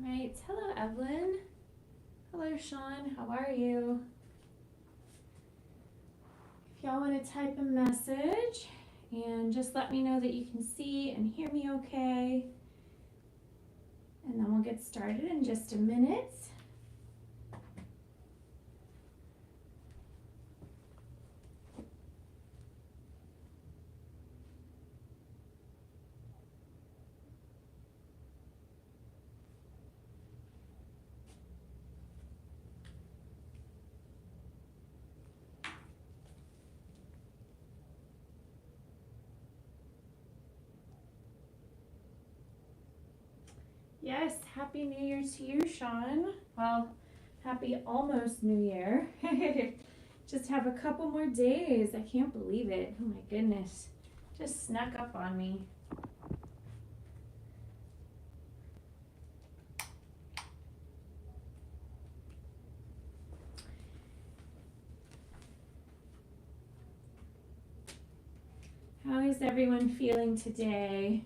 right, hello Evelyn. Hello Sean, how are you? If y'all want to type a message and just let me know that you can see and hear me okay. And then we'll get started in just a minute. Yes, Happy New Year to you, Sean. Well, happy almost New Year. Just have a couple more days. I can't believe it. Oh my goodness. Just snuck up on me. How is everyone feeling today?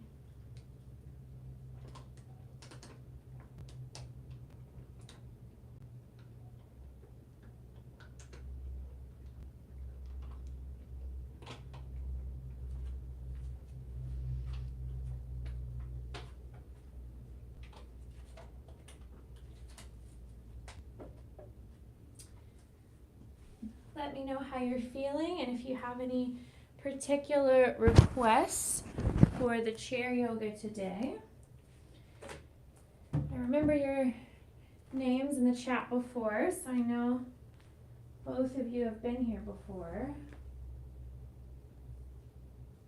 Let me know how you're feeling and if you have any particular requests for the chair yoga today. I remember your names in the chat before, so I know both of you have been here before.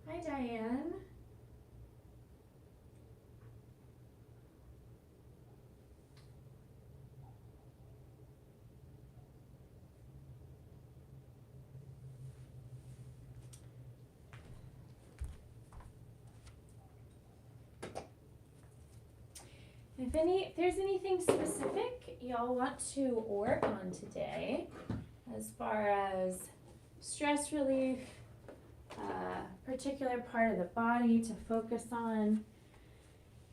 Hi Diane. If there's anything specific y'all want to work on today, as far as stress relief, particular part of the body to focus on.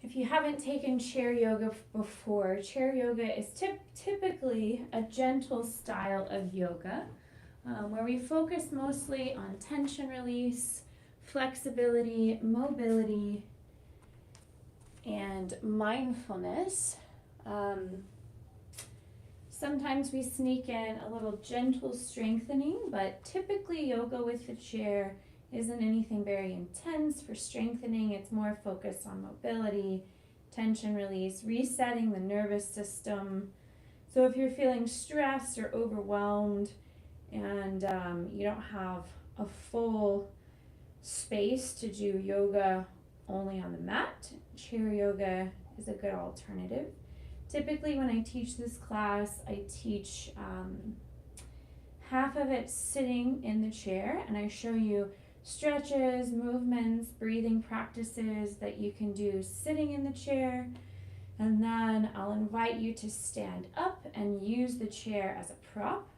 If you haven't taken chair yoga before, chair yoga is typically a gentle style of yoga where we focus mostly on tension release, flexibility, mobility, and mindfulness. Sometimes we sneak in a little gentle strengthening, but typically yoga with the chair isn't anything very intense for strengthening. It's more focused on mobility, tension release, resetting the nervous system. So if you're feeling stressed or overwhelmed and you don't have a full space to do yoga only on the mat, chair yoga is a good alternative. Typically when I teach this class, I teach half of it sitting in the chair, and I show you stretches, movements, breathing practices that you can do sitting in the chair, and then I'll invite you to stand up and use the chair as a prop.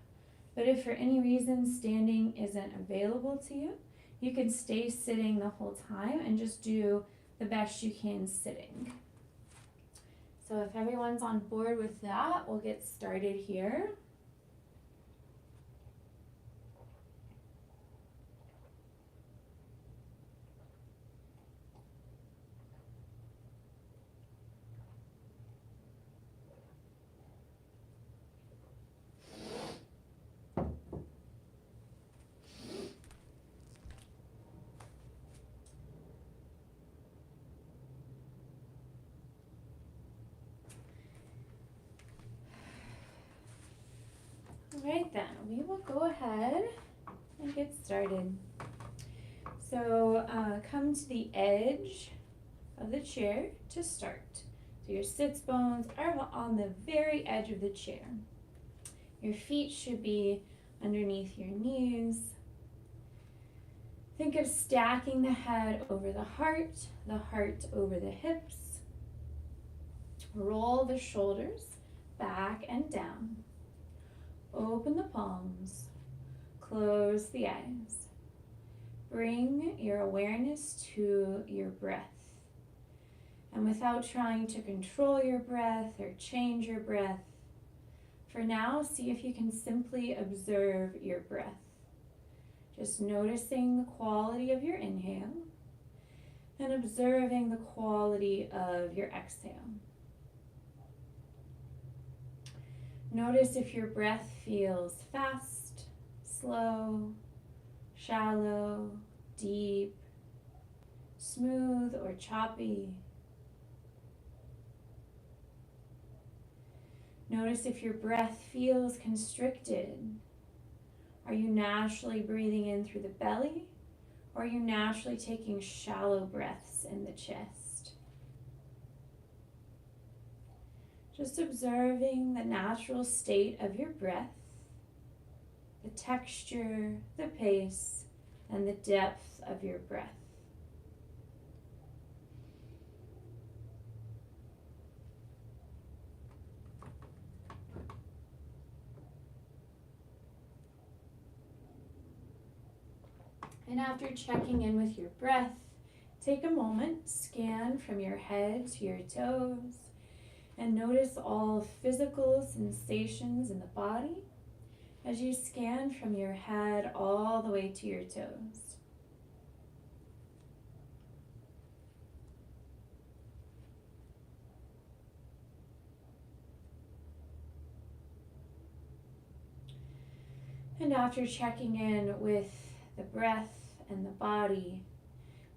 But if for any reason standing isn't available to you, you can stay sitting the whole time and just do the best you can sitting. So if everyone's on board with that, we'll get started here. Alright then, we will go ahead and get started. So come to the edge of the chair to start. So your sits bones are on the very edge of the chair. Your feet should be underneath your knees. Think of stacking the head over the heart over the hips. Roll the shoulders back and down. Open the palms, close the eyes. Bring your awareness to your breath And without trying to control your breath or change your breath, for now, see if you can simply observe your breath. Just noticing the quality of your inhale and observing the quality of your exhale. Notice if your breath feels fast, slow, shallow, deep, smooth, or choppy. Notice if your breath feels constricted. Are you naturally breathing in through the belly, or are you naturally taking shallow breaths in the chest? Just observing the natural state of your breath, the texture, the pace, and the depth of your breath. And after checking in with your breath, take a moment, scan from your head to your toes, and notice all physical sensations in the body as you scan from your head all the way to your toes. And after checking in with the breath and the body,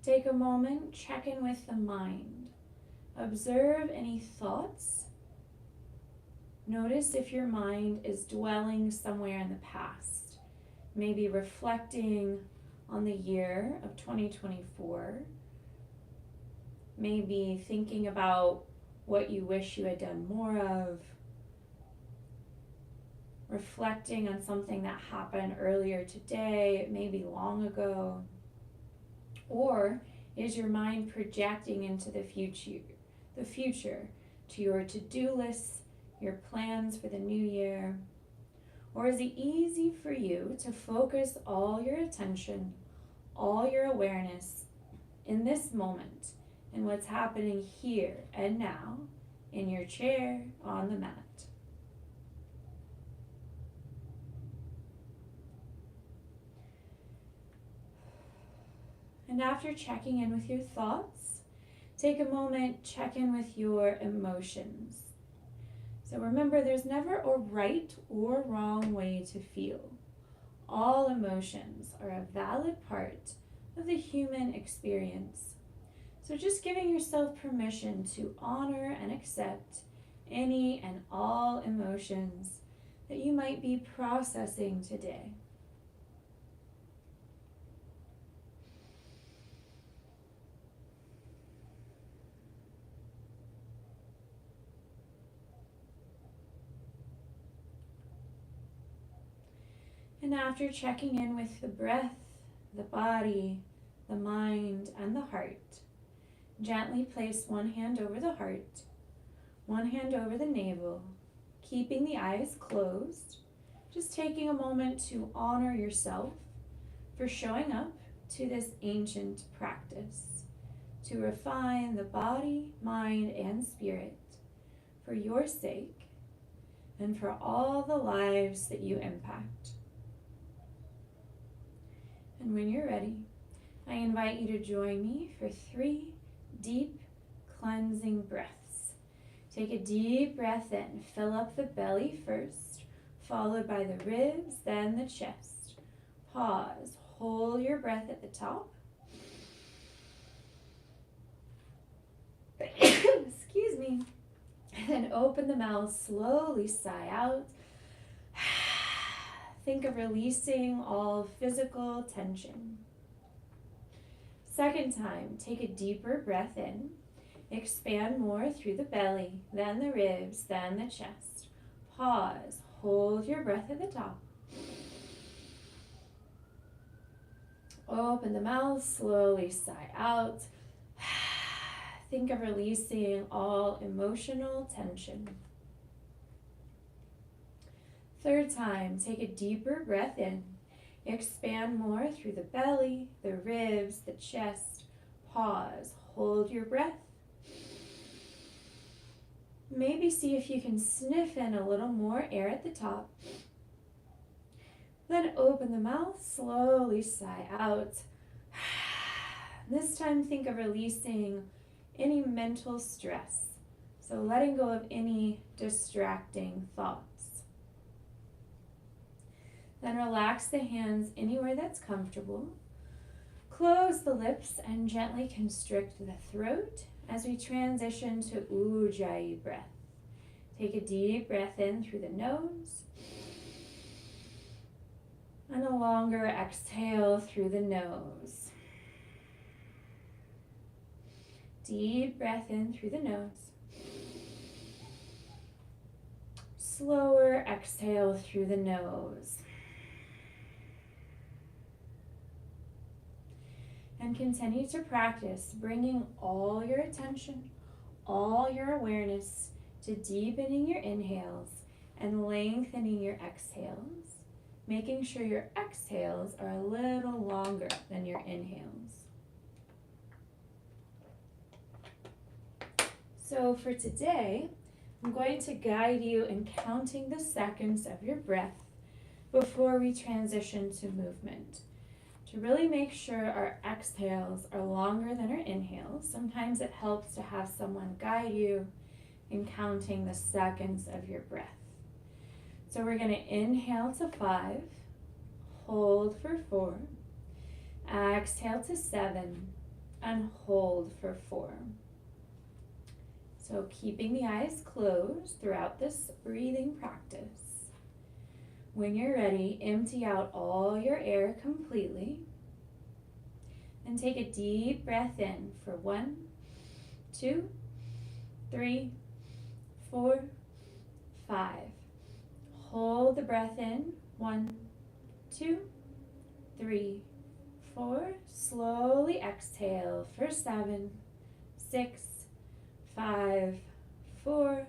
take a moment, check in with the mind. Observe any thoughts. Notice if your mind is dwelling somewhere in the past, maybe reflecting on the year of 2024, maybe thinking about what you wish you had done more of, reflecting on something that happened earlier today, maybe long ago. Or is your mind projecting into the future to your to-do lists, your plans for the new year? Or is it easy for you to focus all your attention, all your awareness in this moment, in what's happening here and now, in your chair, on the mat? And after checking in with your thoughts, take a moment, check in with your emotions. So remember, there's never a right or wrong way to feel. All emotions are a valid part of the human experience. So just giving yourself permission to honor and accept any and all emotions that you might be processing today. And after checking in with the breath, the body, the mind, and the heart, gently place one hand over the heart, one hand over the navel, keeping the eyes closed, just taking a moment to honor yourself for showing up to this ancient practice, to refine the body, mind, and spirit for your sake and for all the lives that you impact. And when you're ready, I invite you to join me for 3 deep cleansing breaths. Take a deep breath in, fill up the belly first, followed by the ribs, then the chest. Pause, hold your breath at the top. Excuse me. And then open the mouth, slowly sigh out. Think of releasing all physical tension. Second time, take a deeper breath in. Expand more through the belly, then the ribs, then the chest. Pause. Hold your breath at the top. Open the mouth, slowly sigh out. Think of releasing all emotional tension. Third time, take a deeper breath in. Expand more through the belly, the ribs, the chest. Pause. Hold your breath. Maybe see if you can sniff in a little more air at the top. Then open the mouth, slowly sigh out. This time think of releasing any mental stress. So letting go of any distracting thoughts. Then relax the hands anywhere that's comfortable. Close the lips and gently constrict the throat as we transition to Ujjayi breath. Take a deep breath in through the nose and a longer exhale through the nose. Deep breath in through the nose. Slower exhale through the nose. And continue to practice bringing all your attention, all your awareness to deepening your inhales and lengthening your exhales, making sure your exhales are a little longer than your inhales. So for today, I'm going to guide you in counting the seconds of your breath before we transition to movement. To really make sure our exhales are longer than our inhales, sometimes it helps to have someone guide you in counting the seconds of your breath. So we're going to inhale to 5, hold for 4, exhale to 7, and hold for 4. So keeping the eyes closed throughout this breathing practice. When you're ready, empty out all your air completely and take a deep breath in for 1, 2, 3, 4, 5. Hold the breath in, 1, 2, 3, 4. Slowly exhale for 7, 6, 5, 4,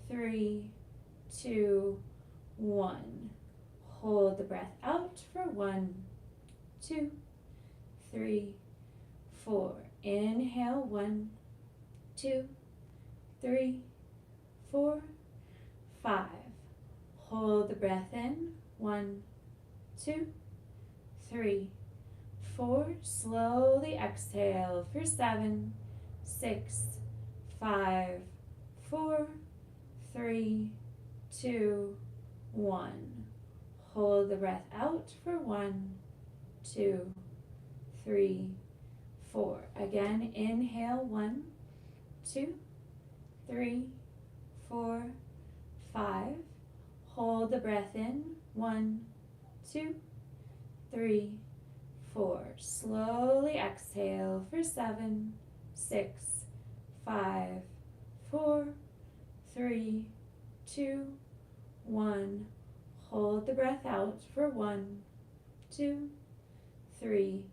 3, 2, 1. Hold the breath out for 1, 2, 3, 4. Inhale 1, 2, 3, 4, 5. Hold the breath in 1, 2, 3, 4. Slowly exhale for 7, 6, 5, 4, 3, 2, 1. Hold the breath out for 1, 2, 3, 4. Again, inhale 1, 2, 3, 4, 5. Hold the breath in 1, 2, 3, 4. Slowly exhale for 7, 6, 5, 4, 3, 2, 1. Hold the breath out for 1, 2, 3,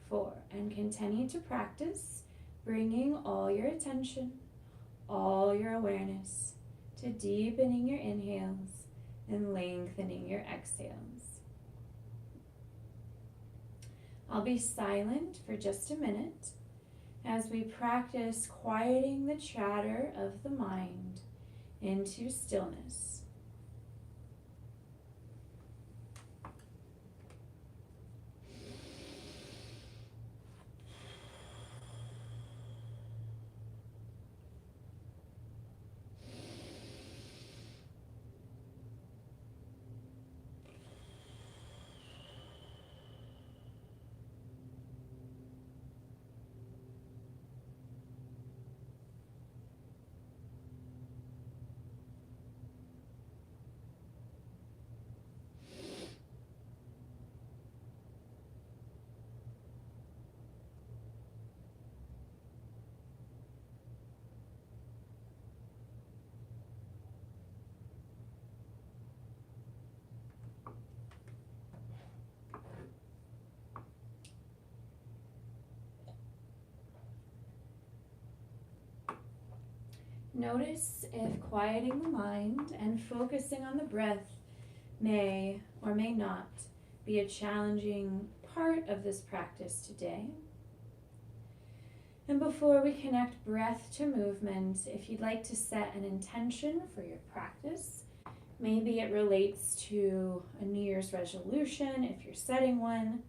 4. And continue to practice bringing all your attention, all your awareness to deepening your inhales and lengthening your exhales. I'll be silent for just a minute as we practice quieting the chatter of the mind into stillness. Notice if quieting the mind and focusing on the breath may or may not be a challenging part of this practice today. And before we connect breath to movement, if you'd like to set an intention for your practice, maybe it relates to a New Year's resolution if you're setting one.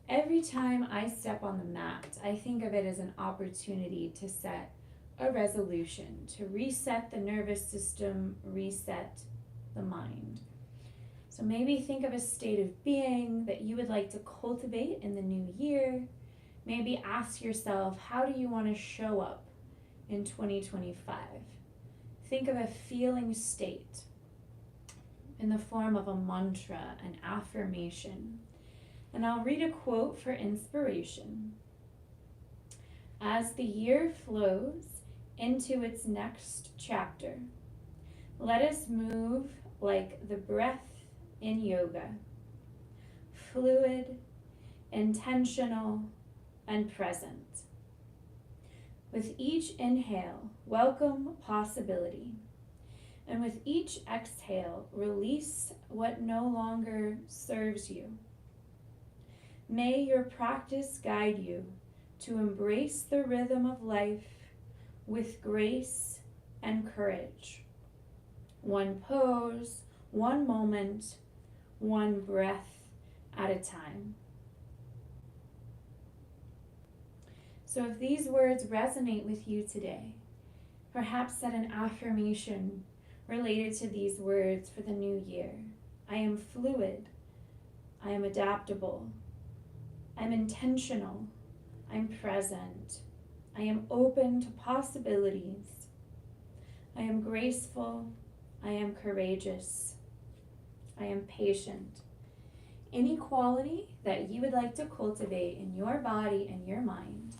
Every time I step on the mat, I think of it as an opportunity to set a resolution, to reset the nervous system, reset the mind. So maybe think of a state of being that you would like to cultivate in the new year. Maybe ask yourself, how do you want to show up in 2025? Think of a feeling state in the form of a mantra, an affirmation. And I'll read a quote for inspiration. As the year flows into its next chapter, let us move like the breath in yoga, fluid, intentional, and present. With each inhale, welcome possibility. And with each exhale, release what no longer serves you. May your practice guide you to embrace the rhythm of life with grace and courage. One pose, one moment, one breath at a time. So if these words resonate with you today, perhaps set an affirmation related to these words for the new year. I am fluid. I am adaptable. I'm intentional. I'm present. I am open to possibilities. I am graceful. I am courageous. I am patient. Any quality that you would like to cultivate in your body and your mind,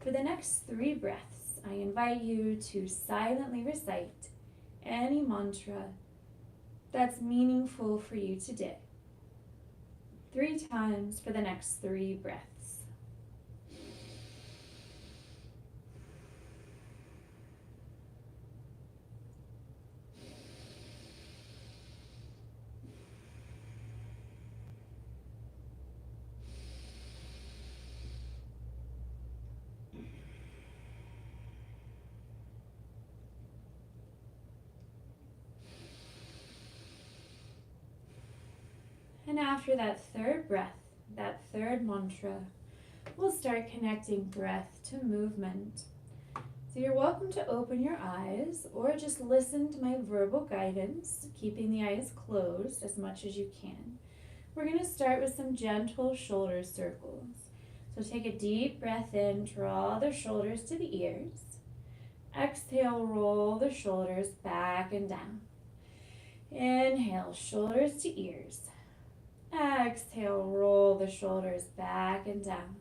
for the next 3 breaths, I invite you to silently recite any mantra that's meaningful for you today. 3 times for the next 3 breaths. And after that 3rd breath, that 3rd mantra, we'll start connecting breath to movement. So you're welcome to open your eyes or just listen to my verbal guidance, keeping the eyes closed as much as you can. We're going to start with some gentle shoulder circles. So take a deep breath in, draw the shoulders to the ears. Exhale, roll the shoulders back and down. Inhale, shoulders to ears. Exhale, roll the shoulders back and down.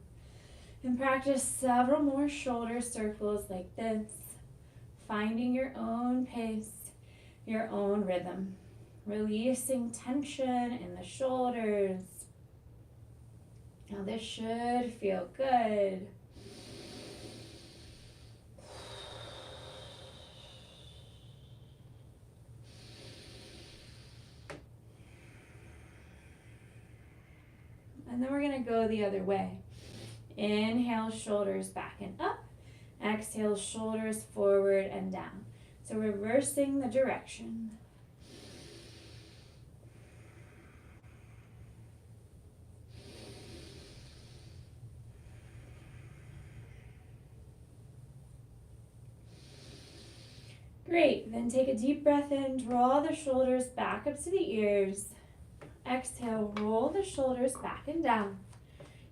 And practice several more shoulder circles like this, finding your own pace, your own rhythm, releasing tension in the shoulders. Now this should feel good. And then we're going to go the other way. Inhale, shoulders back and up. Exhale, shoulders forward and down. So reversing the direction. Great. Then take a deep breath in. Draw the shoulders back up to the ears. Exhale, roll the shoulders back and down.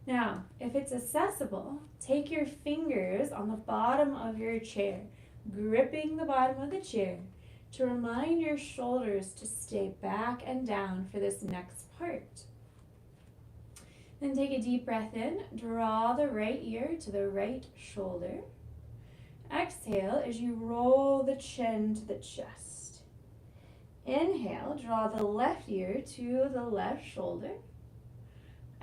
Now, if it's accessible, take your fingers on the bottom of your chair, gripping the bottom of the chair to remind your shoulders to stay back and down for this next part. Then take a deep breath in, draw the right ear to the right shoulder. Exhale as you roll the chin to the chest. Inhale, draw the left ear to the left shoulder.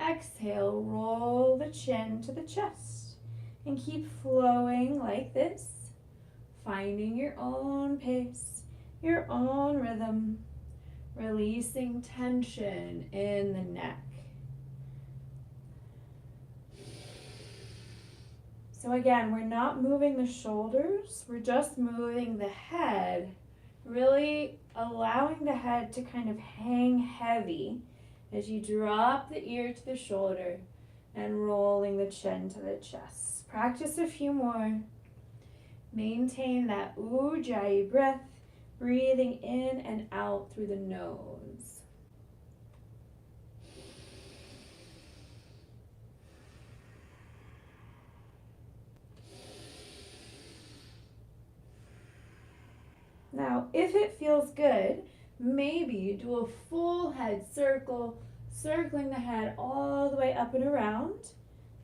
Exhale, roll the chin to the chest. And keep flowing like this, finding your own pace, your own rhythm, releasing tension in the neck. So again, we're not moving the shoulders, we're just moving the head, really allowing the head to kind of hang heavy as you drop the ear to the shoulder and rolling the chin to the chest. Practice a few more. Maintain that Ujjayi breath, breathing in and out through the nose. Now, if it feels good, maybe you do a full head circle, circling the head all the way up and around,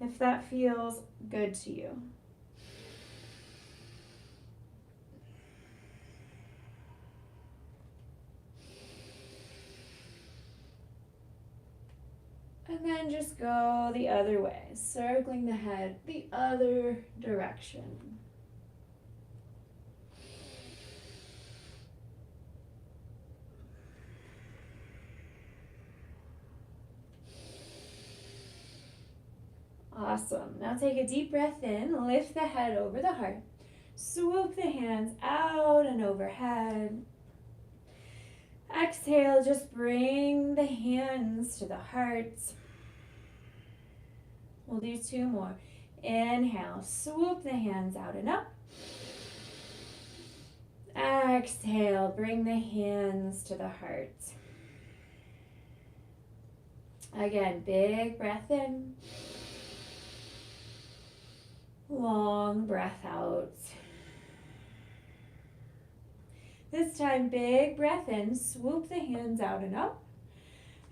if that feels good to you. And then just go the other way, circling the head the other direction. Awesome. Now take a deep breath in, lift the head over the heart, swoop the hands out and overhead. Exhale, just bring the hands to the heart. We'll do two more. Inhale, swoop the hands out and up. Exhale, bring the hands to the heart. Again, big breath in. Long breath out. This time, big breath in, swoop the hands out and up.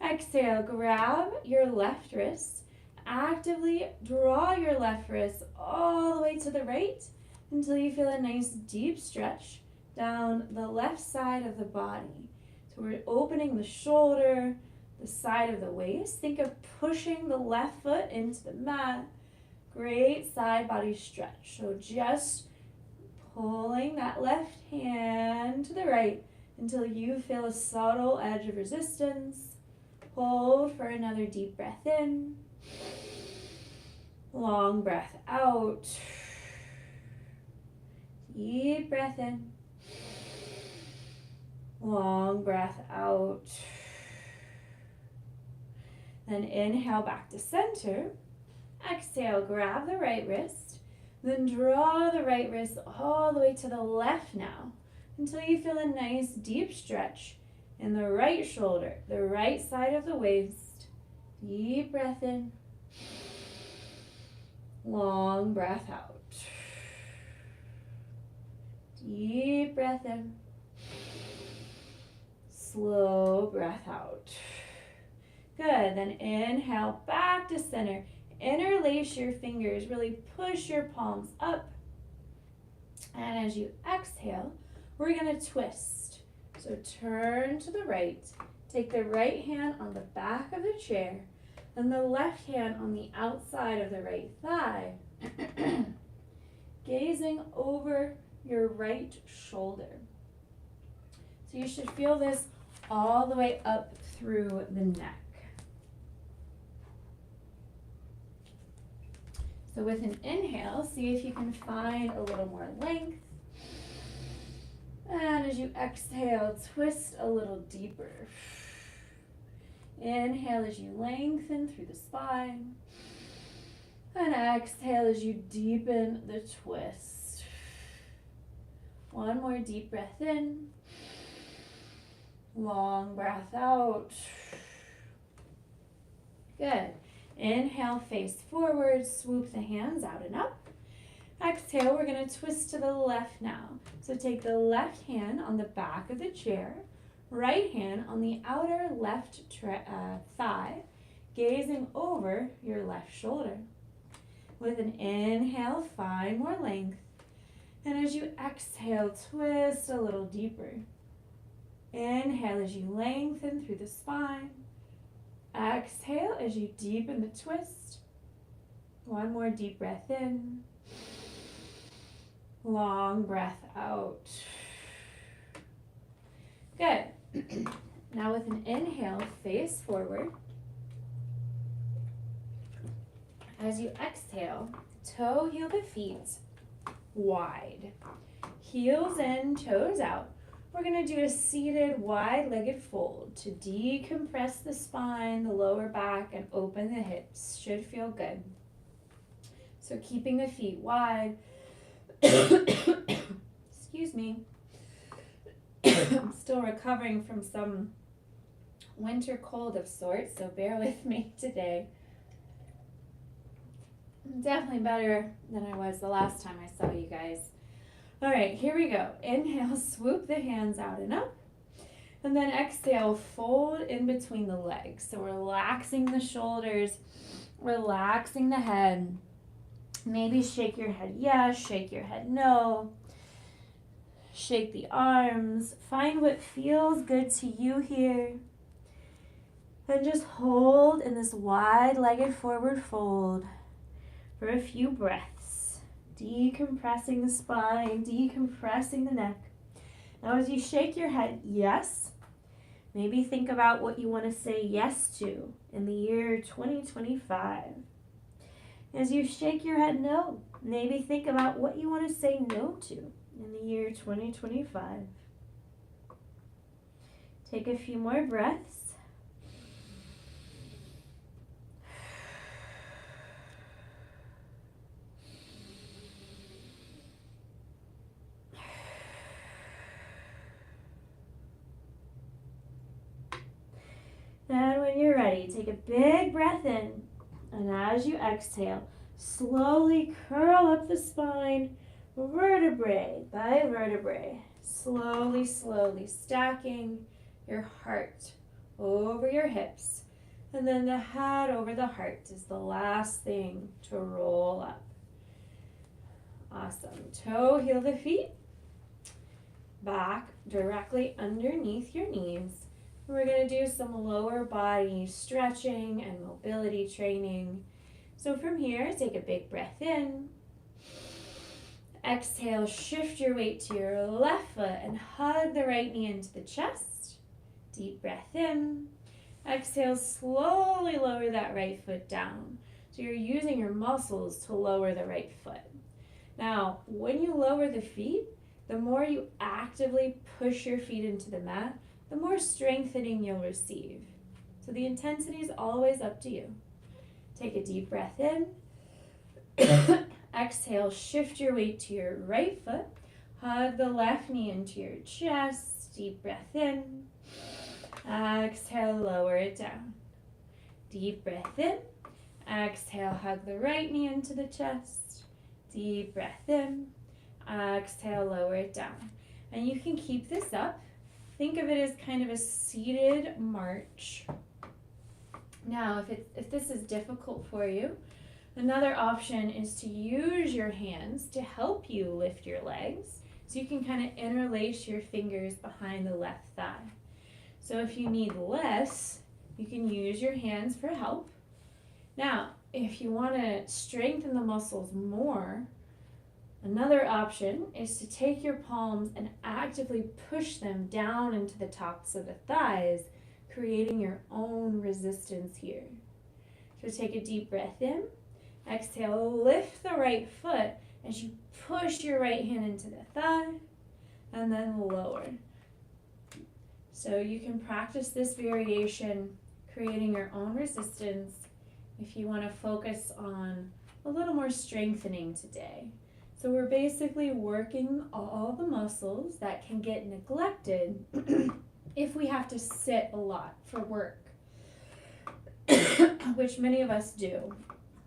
Exhale, grab your left wrist. Actively draw your left wrist all the way to the right until you feel a nice deep stretch down the left side of the body. So we're opening the shoulder, the side of the waist. Think of pushing the left foot into the mat. Great side body stretch. So just pulling that left hand to the right until you feel a subtle edge of resistance. Hold for another deep breath in. Long breath out. Deep breath in. Long breath out. Then inhale back to center. Exhale, grab the right wrist. Then draw the right wrist all the way to the left now until you feel a nice deep stretch in the right shoulder, the right side of the waist. Deep breath in. Long breath out. Deep breath in. Slow breath out. Good, then inhale back to center. Interlace your fingers, really push your palms up. And as you exhale, we're gonna twist. So turn to the right, take the right hand on the back of the chair and the left hand on the outside of the right thigh, gazing over your right shoulder. So you should feel this all the way up through the neck. So with an inhale, see if you can find a little more length. And as you exhale, twist a little deeper. Inhale as you lengthen through the spine. And exhale as you deepen the twist. One more deep breath in. Long breath out. Good. Inhale, face forward, swoop the hands out and up. Exhale, we're going to twist to the left now. So take the left hand on the back of the chair, right hand on the outer left thigh, gazing over your left shoulder. With an inhale, find more length. And as you exhale, twist a little deeper. Inhale as you lengthen through the spine. Exhale as you deepen the twist. One more deep breath in. Long breath out. Good. Now with an inhale, face forward. As you exhale, toe heel the feet wide. Heels in, toes out. We're going to do a seated wide-legged fold to decompress the spine, the lower back, and open the hips. Should feel good. So keeping the feet wide. Excuse me. I'm still recovering from some winter cold of sorts, so bear with me today. I'm definitely better than I was the last time I saw you guys. All right, here we go. Inhale, swoop the hands out and up. And then exhale, fold in between the legs. So relaxing the shoulders, relaxing the head. Maybe shake your head yes, shake your head no. Shake the arms. Find what feels good to you here. And just hold in this wide-legged forward fold for a few breaths. Decompressing the spine, decompressing the neck. Now as you shake your head yes, maybe think about what you want to say yes to in the year 2025. As you shake your head no, maybe think about what you want to say no to in the year 2025. Take a few more breaths. And when you're ready, take a big breath in, and as you exhale, slowly curl up the spine, vertebrae by vertebrae, slowly, slowly stacking your heart over your hips, and then the head over the heart is the last thing to roll up. Awesome. Toe heel the feet back directly underneath your knees. We're going to do some lower body stretching and mobility training. So from here, take a big breath in. Exhale, shift your weight to your left foot and hug the right knee into the chest. Deep breath in. Exhale, slowly lower that right foot down. So you're using your muscles to lower the right foot. Now, when you lower the feet, the more you actively push your feet into the mat, the more strengthening you'll receive. So the intensity is always up to you. Take a deep breath in. Exhale, shift your weight to your right foot. Hug the left knee into your chest. Deep breath in. Exhale, lower it down. Deep breath in. Exhale, hug the right knee into the chest. Deep breath in. Exhale, lower it down. And you can keep this up. Think of it as kind of a seated march. Now, if this is difficult for you, another option is to use your hands to help you lift your legs. So you can kind of interlace your fingers behind the left thigh. So if you need less, you can use your hands for help. Now, if you want to strengthen the muscles more, another option is to take your palms and actively push them down into the tops of the thighs, creating your own resistance here. So take a deep breath in. Exhale, lift the right foot as you push your right hand into the thigh, and then lower. So you can practice this variation, creating your own resistance if you want to focus on a little more strengthening today. So we're basically working all the muscles that can get neglected if we have to sit a lot for work, which many of us do.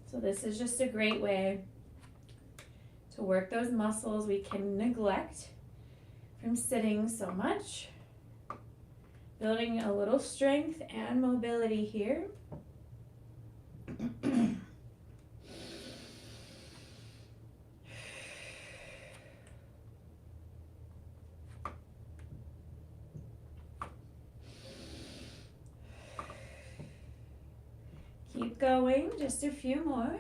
So this is just a great way to work those muscles we can neglect from sitting so much, building a little strength and mobility here. Keep going, just a few more.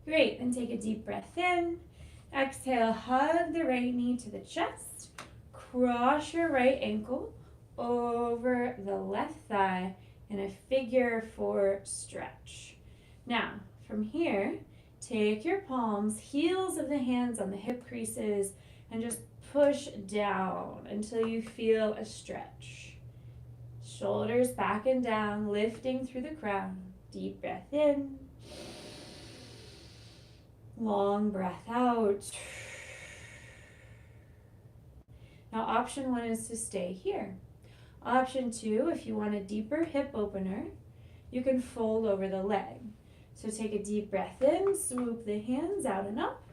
Great, then take a deep breath in. Exhale, hug the right knee to the chest. Cross your right ankle over the left thigh in a figure 4 stretch. Now, from here, take your palms, heels of the hands on the hip creases, and just push down until you feel a stretch. Shoulders back and down, lifting through the crown. Deep breath in. Long breath out. Now, option 1 is to stay here. Option 2, if you want a deeper hip opener, you can fold over the leg. So take a deep breath in, swoop the hands out and up,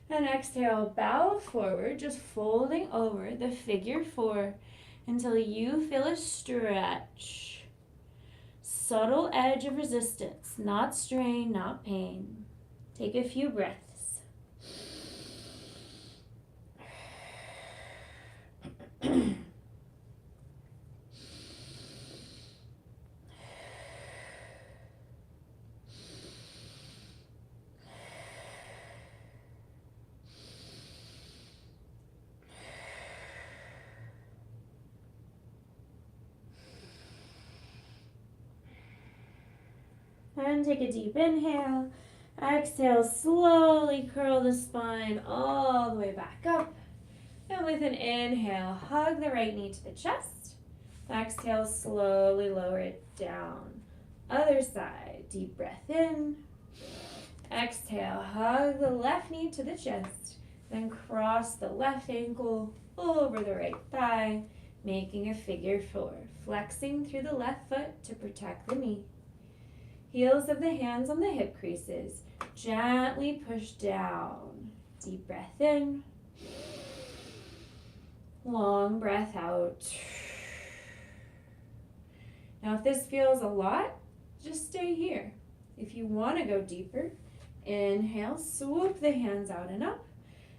and exhale, bow forward, just folding over the figure 4 until you feel a stretch. Subtle edge of resistance, not strain, not pain. Take a few breaths. And take a deep inhale. Exhale, slowly curl the spine all the way back up. And with an inhale, hug the right knee to the chest. Exhale, slowly lower it down. Other side, deep breath in. Exhale, hug the left knee to the chest. Then cross the left ankle over the right thigh, making a figure 4. Flexing through the left foot to protect the knee. Heels of the hands on the hip creases. Gently push down. Deep breath in. Long breath out. Now, if this feels a lot, just stay here. If you want to go deeper, inhale, swoop the hands out and up.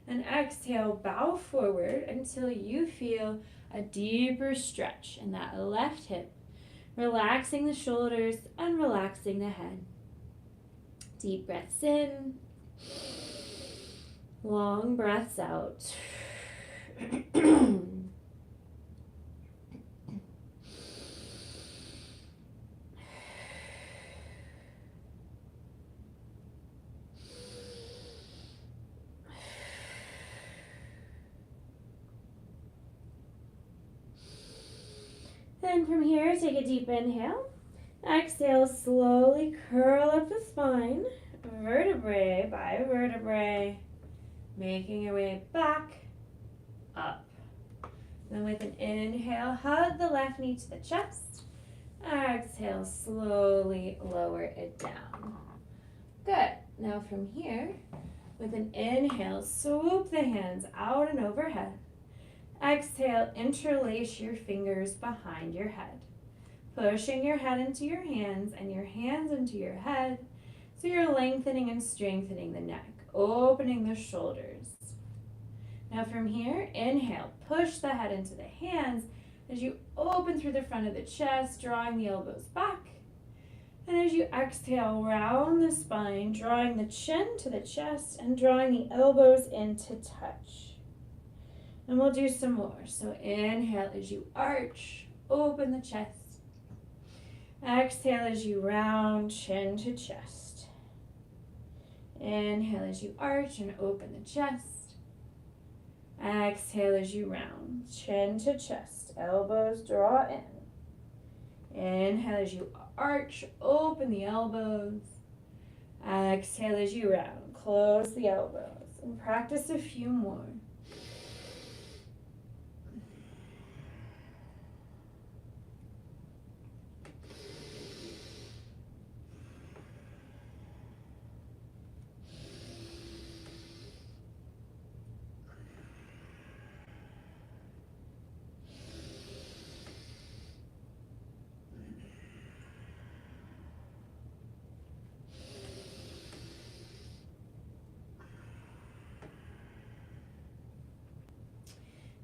And exhale, bow forward until you feel a deeper stretch in that left hip. Relaxing the shoulders and relaxing the head. Deep breaths in. Long breaths out. Then from here, take a deep inhale. Exhale, slowly curl up the spine, vertebrae by vertebrae, making your way back up. Then with an inhale, hug the left knee to the chest. Exhale, slowly lower it down. Good. Now from here, with an inhale, swoop the hands out and overhead. Exhale, interlace your fingers behind your head, pushing your head into your hands and your hands into your head, so you're lengthening and strengthening the neck, opening the shoulders. Now from here, inhale, push the head into the hands as you open through the front of the chest, drawing the elbows back. And as you exhale, round the spine, drawing the chin to the chest and drawing the elbows in to touch. And we'll do some more. So inhale as you arch, open the chest. Exhale as you round, chin to chest. Inhale as you arch and open the chest. Exhale as you round, chin to chest, elbows draw in. Inhale as you arch, open the elbows. Exhale as you round, close the elbows. And practice a few more.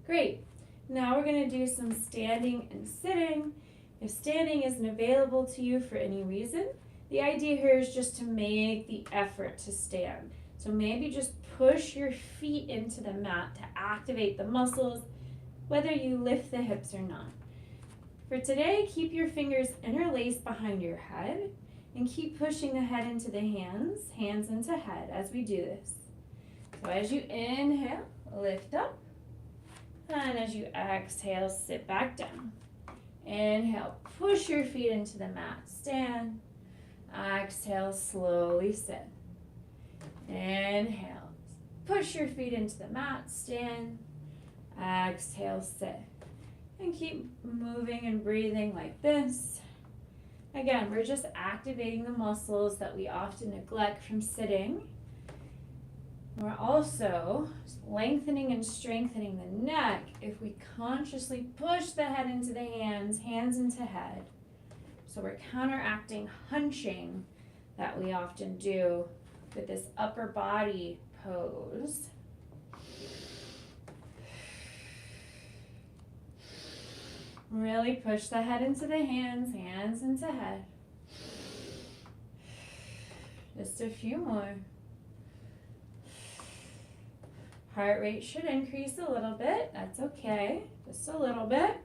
Great. Now we're going to do some standing and sitting. If standing isn't available to you for any reason, the idea here is just to make the effort to stand. So maybe just push your feet into the mat to activate the muscles, whether you lift the hips or not. For today, keep your fingers interlaced behind your head and keep pushing the head into the hands, hands into head as we do this. So as you inhale, lift up, and as you exhale, sit back down. Inhale, push your feet into the mat, stand. Exhale, slowly sit. Inhale, push your feet into the mat, stand. Exhale, sit. And keep moving and breathing like this. Again, we're just activating the muscles that we often neglect from sitting. We're also lengthening and strengthening the neck if we consciously push the head into the hands, hands into head. So we're counteracting hunching that we often do with this upper body pose. Really push the head into the hands, hands into head. Just a few more. Heart rate should increase a little bit. That's okay. Just a little bit.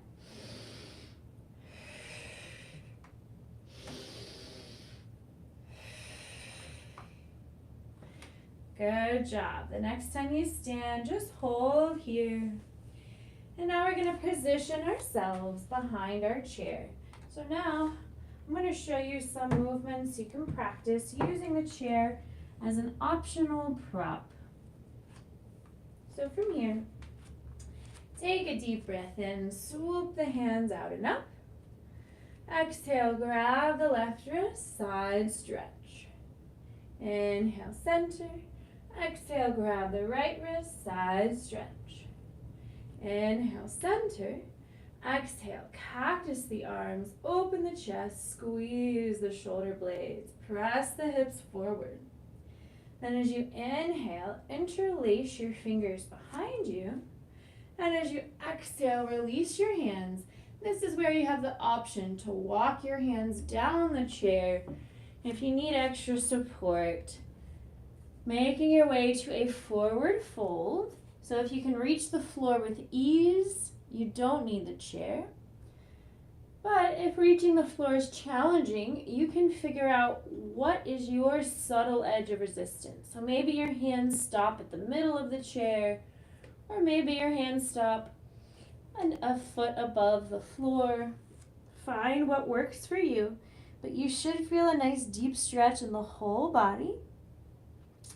Good job. The next time you stand, just hold here. And now we're going to position ourselves behind our chair. So now I'm going to show you some movements you can practice using the chair as an optional prop. So from here, take a deep breath in, swoop the hands out and up. Exhale, grab the left wrist, side stretch. Inhale, center. Exhale, grab the right wrist, side stretch. Inhale, center. Exhale, cactus the arms, open the chest, squeeze the shoulder blades, press the hips forward. Then as you inhale, interlace your fingers behind you. And as you exhale, release your hands. This is where you have the option to walk your hands down the chair if you need extra support. Making your way to a forward fold. So if you can reach the floor with ease, you don't need the chair. But if reaching the floor is challenging, you can figure out what is your subtle edge of resistance. So maybe your hands stop at the middle of the chair, or maybe your hands stop a foot above the floor. Find what works for you, but you should feel a nice deep stretch in the whole body.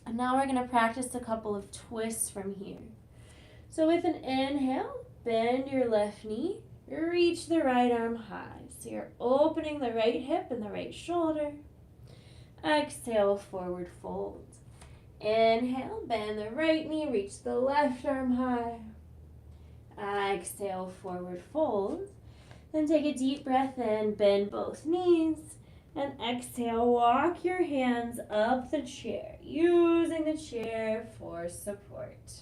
And now we're going to practice a couple of twists from here. So with an inhale, bend your left knee, reach the right arm high. So you're opening the right hip and the right shoulder. Exhale, forward fold. Inhale, bend the right knee, reach the left arm high. Exhale, forward fold. Then take a deep breath in, bend both knees. And exhale, walk your hands up the chair, using the chair for support.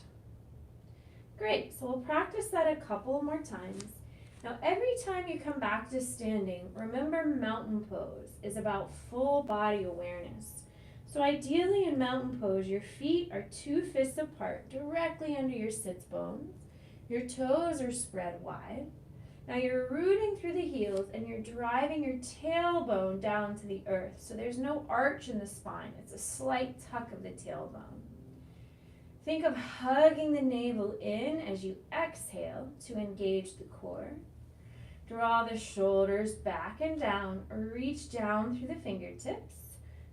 Great, so we'll practice that a couple more times. Now every time you come back to standing, remember mountain pose is about full body awareness. So ideally in mountain pose, your feet are 2 fists apart, directly under your sits bones. Your toes are spread wide. Now you're rooting through the heels and you're driving your tailbone down to the earth. So there's no arch in the spine. It's a slight tuck of the tailbone. Think of hugging the navel in as you exhale to engage the core. Draw the shoulders back and down, or reach down through the fingertips.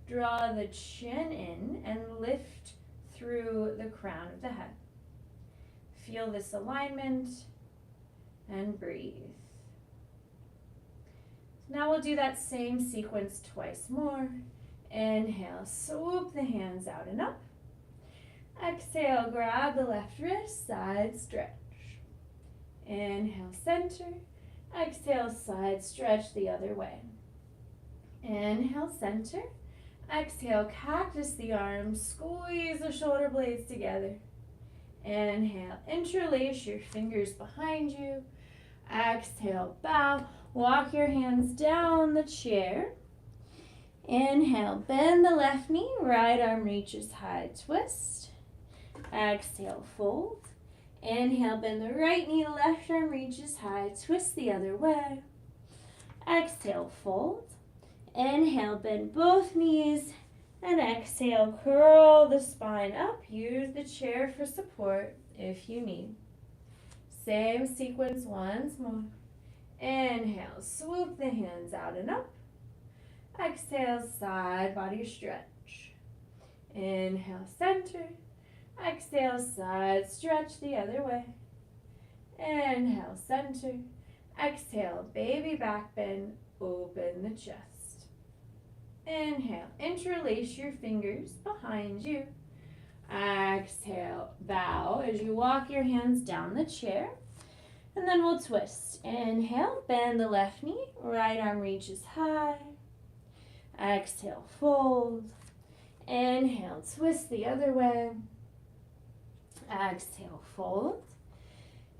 Draw the chin in and lift through the crown of the head. Feel this alignment and breathe. Now we'll do that same sequence twice more. Inhale, swoop the hands out and up. Exhale, grab the left wrist, side stretch. Inhale, center. Exhale, side stretch the other way. Inhale, center. Exhale, cactus the arms, squeeze the shoulder blades together. Inhale, interlace your fingers behind you. Exhale, bow. Walk your hands down the chair. Inhale, bend the left knee, right arm reaches high, twist. Exhale, fold. Inhale, bend the right knee, left arm reaches high, twist the other way. Exhale, fold. Inhale, bend both knees. And exhale, curl the spine up. Use the chair for support if you need. Same sequence once more. Inhale, swoop the hands out and up. Exhale, side body stretch. Inhale, center. Exhale, side stretch the other way. Inhale, center. Exhale, baby back bend, open the chest. Inhale, interlace your fingers behind you. Exhale, bow as you walk your hands down the chair. And then we'll twist. Inhale, bend the left knee, right arm reaches high. Exhale, fold. Inhale, twist the other way. Exhale, fold.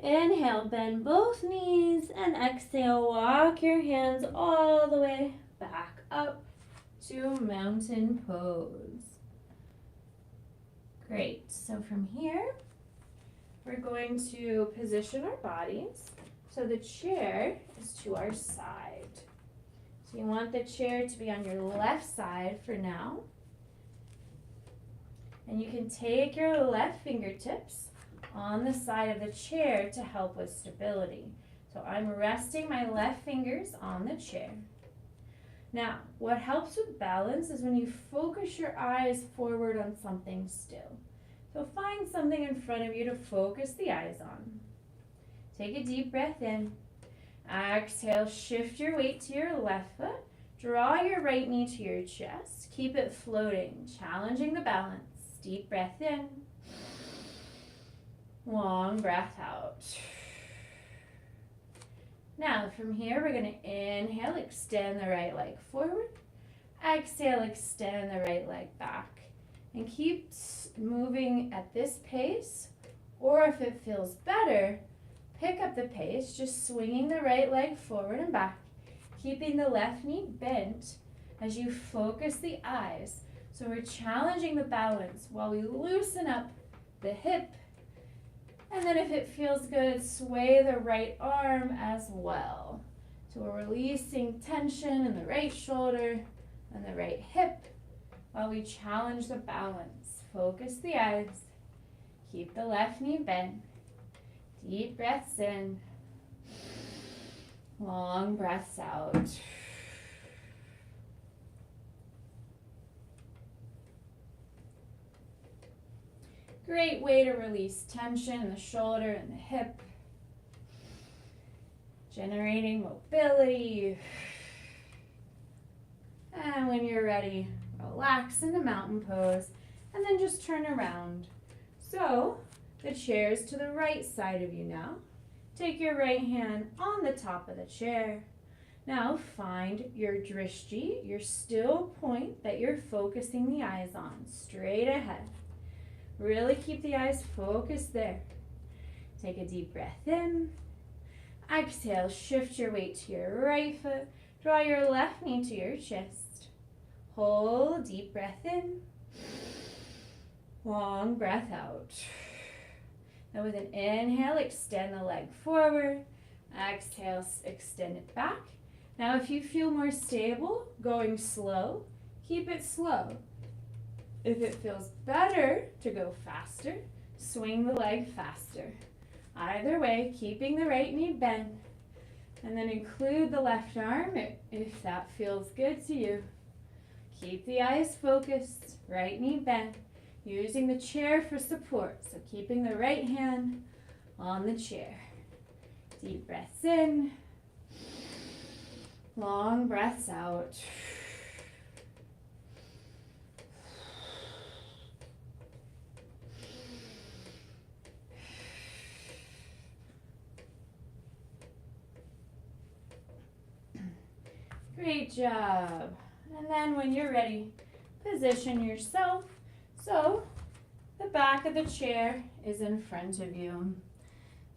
Inhale, bend both knees, and exhale, walk your hands all the way back up to mountain pose. Great, so from here, we're going to position our bodies so the chair is to our side. So you want the chair to be on your left side for now. And you can take your left fingertips on the side of the chair to help with stability. So I'm resting my left fingers on the chair. Now, what helps with balance is when you focus your eyes forward on something still. So find something in front of you to focus the eyes on. Take a deep breath in. Exhale, shift your weight to your left foot. Draw your right knee to your chest. Keep it floating, challenging the balance. Deep breath in. Long breath out. Now from here, we're going to inhale, extend the right leg forward. Exhale, extend the right leg back. And keep moving at this pace, or if it feels better, pick up the pace, just swinging the right leg forward and back, keeping the left knee bent as you focus the eyes. So we're challenging the balance while we loosen up the hip. And then if it feels good, sway the right arm as well. So we're releasing tension in the right shoulder and the right hip while we challenge the balance. Focus the eyes. Keep the left knee bent. Deep breaths in. Long breaths out. Great way to release tension in the shoulder and the hip. Generating mobility. And when you're ready, relax into mountain pose and then just turn around. So the chair's to the right side of you now. Take your right hand on the top of the chair. Now find your drishti, your still point that you're focusing the eyes on, straight ahead. Really keep the eyes focused there. Take a deep breath in. Exhale, shift your weight to your right foot. Draw your left knee to your chest. Hold, deep breath in. Long breath out. Now with an inhale, extend the leg forward. Exhale, extend it back. Now if you feel more stable, going slow, keep it slow. If it feels better to go faster, swing the leg faster. Either way, keeping the right knee bent. And then include the left arm if that feels good to you. Keep the eyes focused, right knee bent, using the chair for support. So keeping the right hand on the chair. Deep breaths in. Long breaths out. Great job. And then when you're ready, position yourself so the back of the chair is in front of you.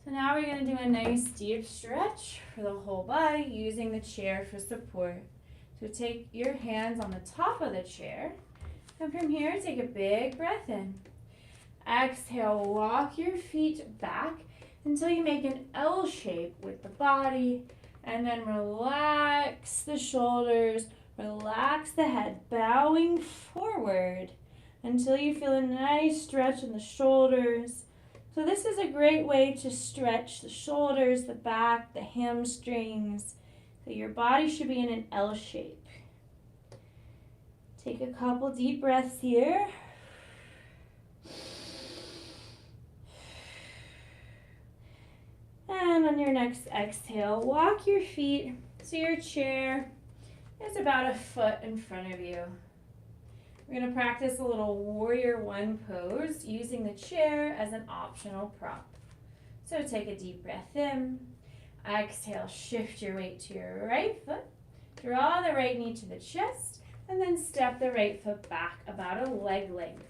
So now we're going to do a nice deep stretch for the whole body using the chair for support. So take your hands on the top of the chair, and from here take a big breath in. Exhale, walk your feet back until you make an L shape with the body And then relax the shoulders, relax the head, bowing forward until you feel a nice stretch in the shoulders. So this is a great way to stretch the shoulders, the back, the hamstrings. So your body should be in an L shape. Take a couple deep breaths here. And on your next exhale, walk your feet so your chair is about a foot in front of you. We're going to practice a little warrior one pose using the chair as an optional prop. So take a deep breath in. Exhale, shift your weight to your right foot. Draw the right knee to the chest and then step the right foot back about a leg length.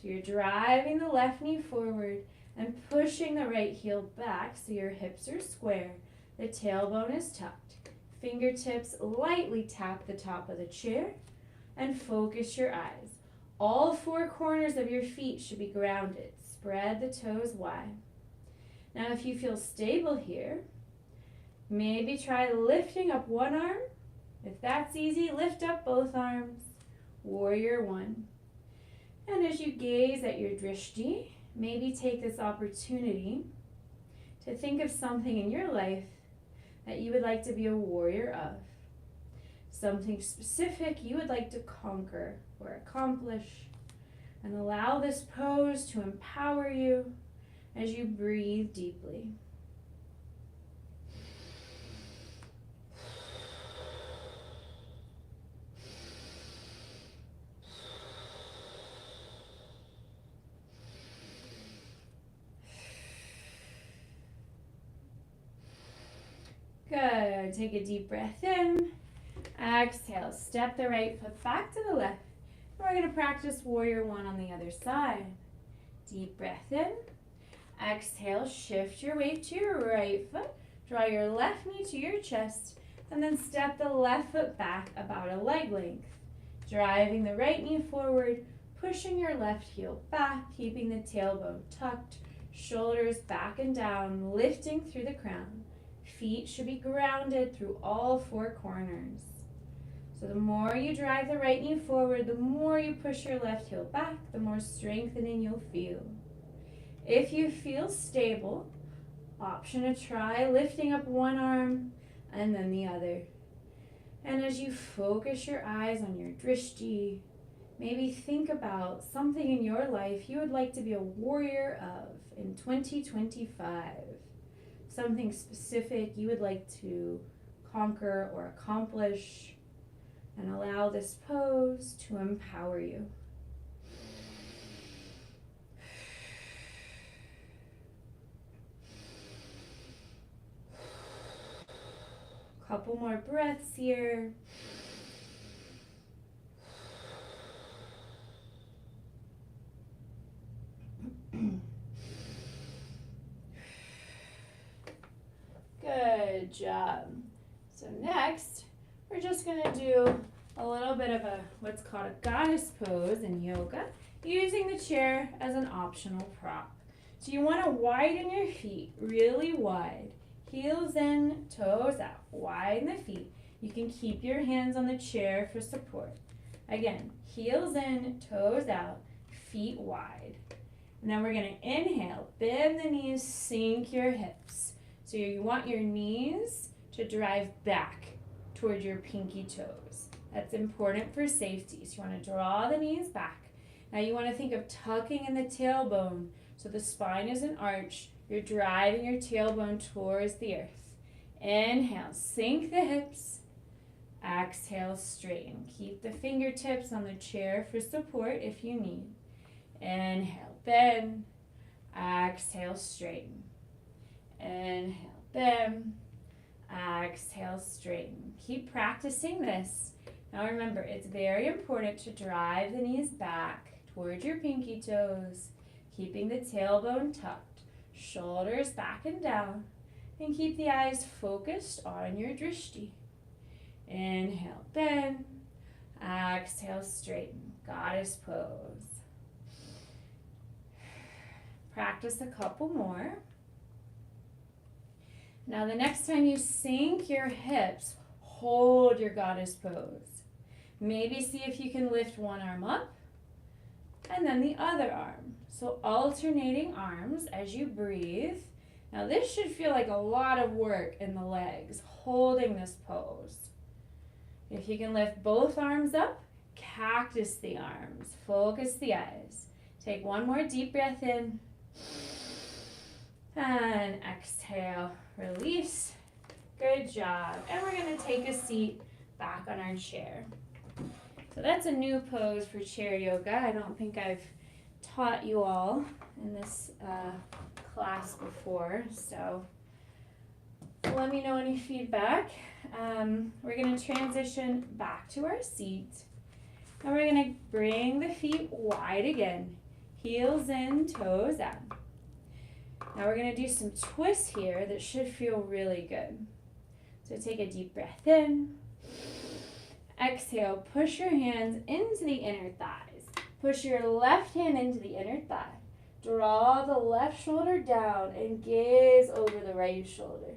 So you're driving the left knee forward and pushing the right heel back so your hips are square. The tailbone is tucked. Fingertips lightly tap the top of the chair and focus your eyes. All four corners of your feet should be grounded. Spread the toes wide. Now if you feel stable here, maybe try lifting up one arm. If that's easy, lift up both arms. Warrior one. And as you gaze at your drishti, maybe take this opportunity to think of something in your life that you would like to be a warrior of. Something specific you would like to conquer or accomplish. And allow this pose to empower you as you breathe deeply. Good. Take a deep breath in. Exhale. Step the right foot back to the left. We're going to practice warrior one on the other side. Deep breath in. Exhale. Shift your weight to your right foot. Draw your left knee to your chest. And then step the left foot back about a leg length. Driving the right knee forward. Pushing your left heel back. Keeping the tailbone tucked. Shoulders back and down. Lifting through the crown. Feet should be grounded through all four corners. So the more you drive the right knee forward, the more you push your left heel back, the more strengthening you'll feel. If you feel stable, option to try lifting up one arm and then the other. And as you focus your eyes on your drishti, maybe think about something in your life you would like to be a warrior of in 2025. Something specific you would like to conquer or accomplish, and allow this pose to empower you. Couple more breaths here. Good job. So next, we're just going to do a little bit of what's called a goddess pose in yoga, using the chair as an optional prop. So you want to widen your feet really wide. Heels in, toes out. Widen the feet. You can keep your hands on the chair for support. Again, heels in, toes out, feet wide. And then we're going to inhale, bend the knees, sink your hips. So you want your knees to drive back toward your pinky toes. That's important for safety. So you want to draw the knees back. Now you want to think of tucking in the tailbone so the spine isn't arched. You're driving your tailbone towards the earth. Inhale, sink the hips. Exhale, straighten. Keep the fingertips on the chair for support if you need. Inhale, bend. Exhale, straighten. Inhale, bend. Exhale, straighten. Keep practicing this. Now remember, it's very important to drive the knees back towards your pinky toes, keeping the tailbone tucked, shoulders back and down, and keep the eyes focused on your drishti. Inhale, bend. Exhale, straighten. Goddess pose. Practice a couple more. Now the next time you sink your hips, hold your goddess pose. Maybe see if you can lift one arm up and then the other arm. So alternating arms as you breathe. Now this should feel like a lot of work in the legs, holding this pose. If you can lift both arms up, cactus the arms, focus the eyes. Take one more deep breath in and exhale, release. Good job. And we're gonna take a seat back on our chair. So that's a new pose for chair yoga. I don't think I've taught you all in this class before, so let me know any feedback. We're going to transition back to our seat, and we're going to bring the feet wide again, heels in, toes out. Now we're going to do some twists here that should feel really good. So take a deep breath in. Exhale, push your hands into the inner thighs. Push your left hand into the inner thigh. Draw the left shoulder down and gaze over the right shoulder.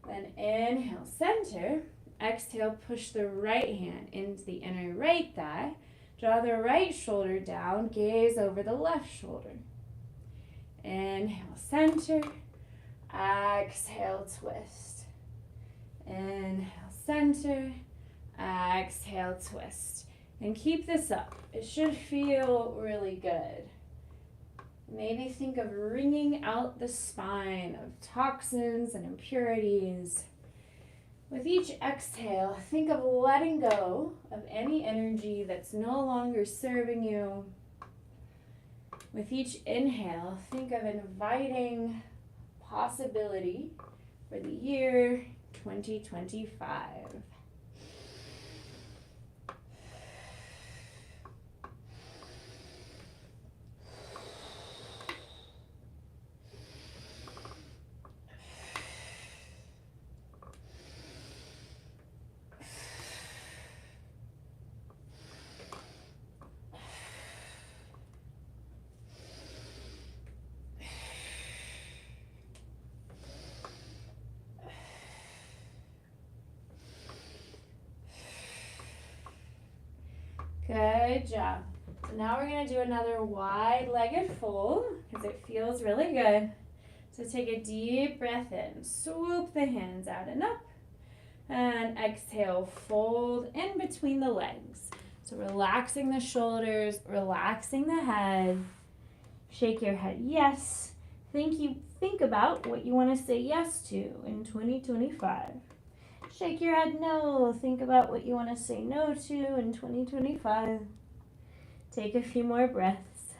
Then inhale, center. Exhale, push the right hand into the inner right thigh. Draw the right shoulder down, gaze over the left shoulder. Inhale, center. Exhale, twist. Inhale, center. Exhale, twist. And keep this up. It should feel really good. Maybe think of wringing out the spine of toxins and impurities. With each exhale, think of letting go of any energy that's no longer serving you. With each inhale, think of inviting possibility for the year 2025. Good job. So now we're going to do another wide-legged fold because it feels really good. So take a deep breath in. Swoop the hands out and up. And exhale, fold in between the legs. So relaxing the shoulders, relaxing the head. Shake your head yes. Think about what you want to say yes to in 2025. Shake your head no. Think about what you want to say no to in 2025. Take a few more breaths.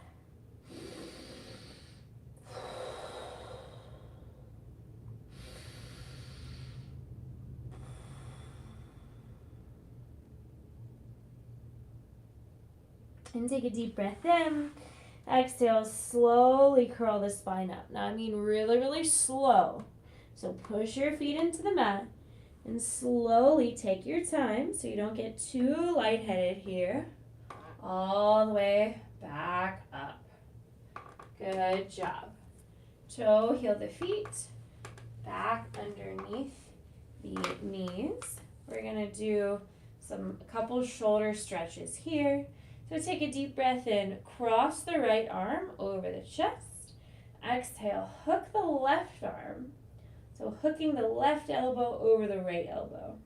And take a deep breath in. Exhale, slowly curl the spine up. Now I mean really, really slow. So push your feet into the mat. And slowly take your time so you don't get too lightheaded here. All the way back up. Good job. Toe, heel the feet. Back underneath the knees. We're going to do a couple shoulder stretches here. So take a deep breath in. Cross the right arm over the chest. Exhale, hook the left arm. So hooking the left elbow over the right elbow.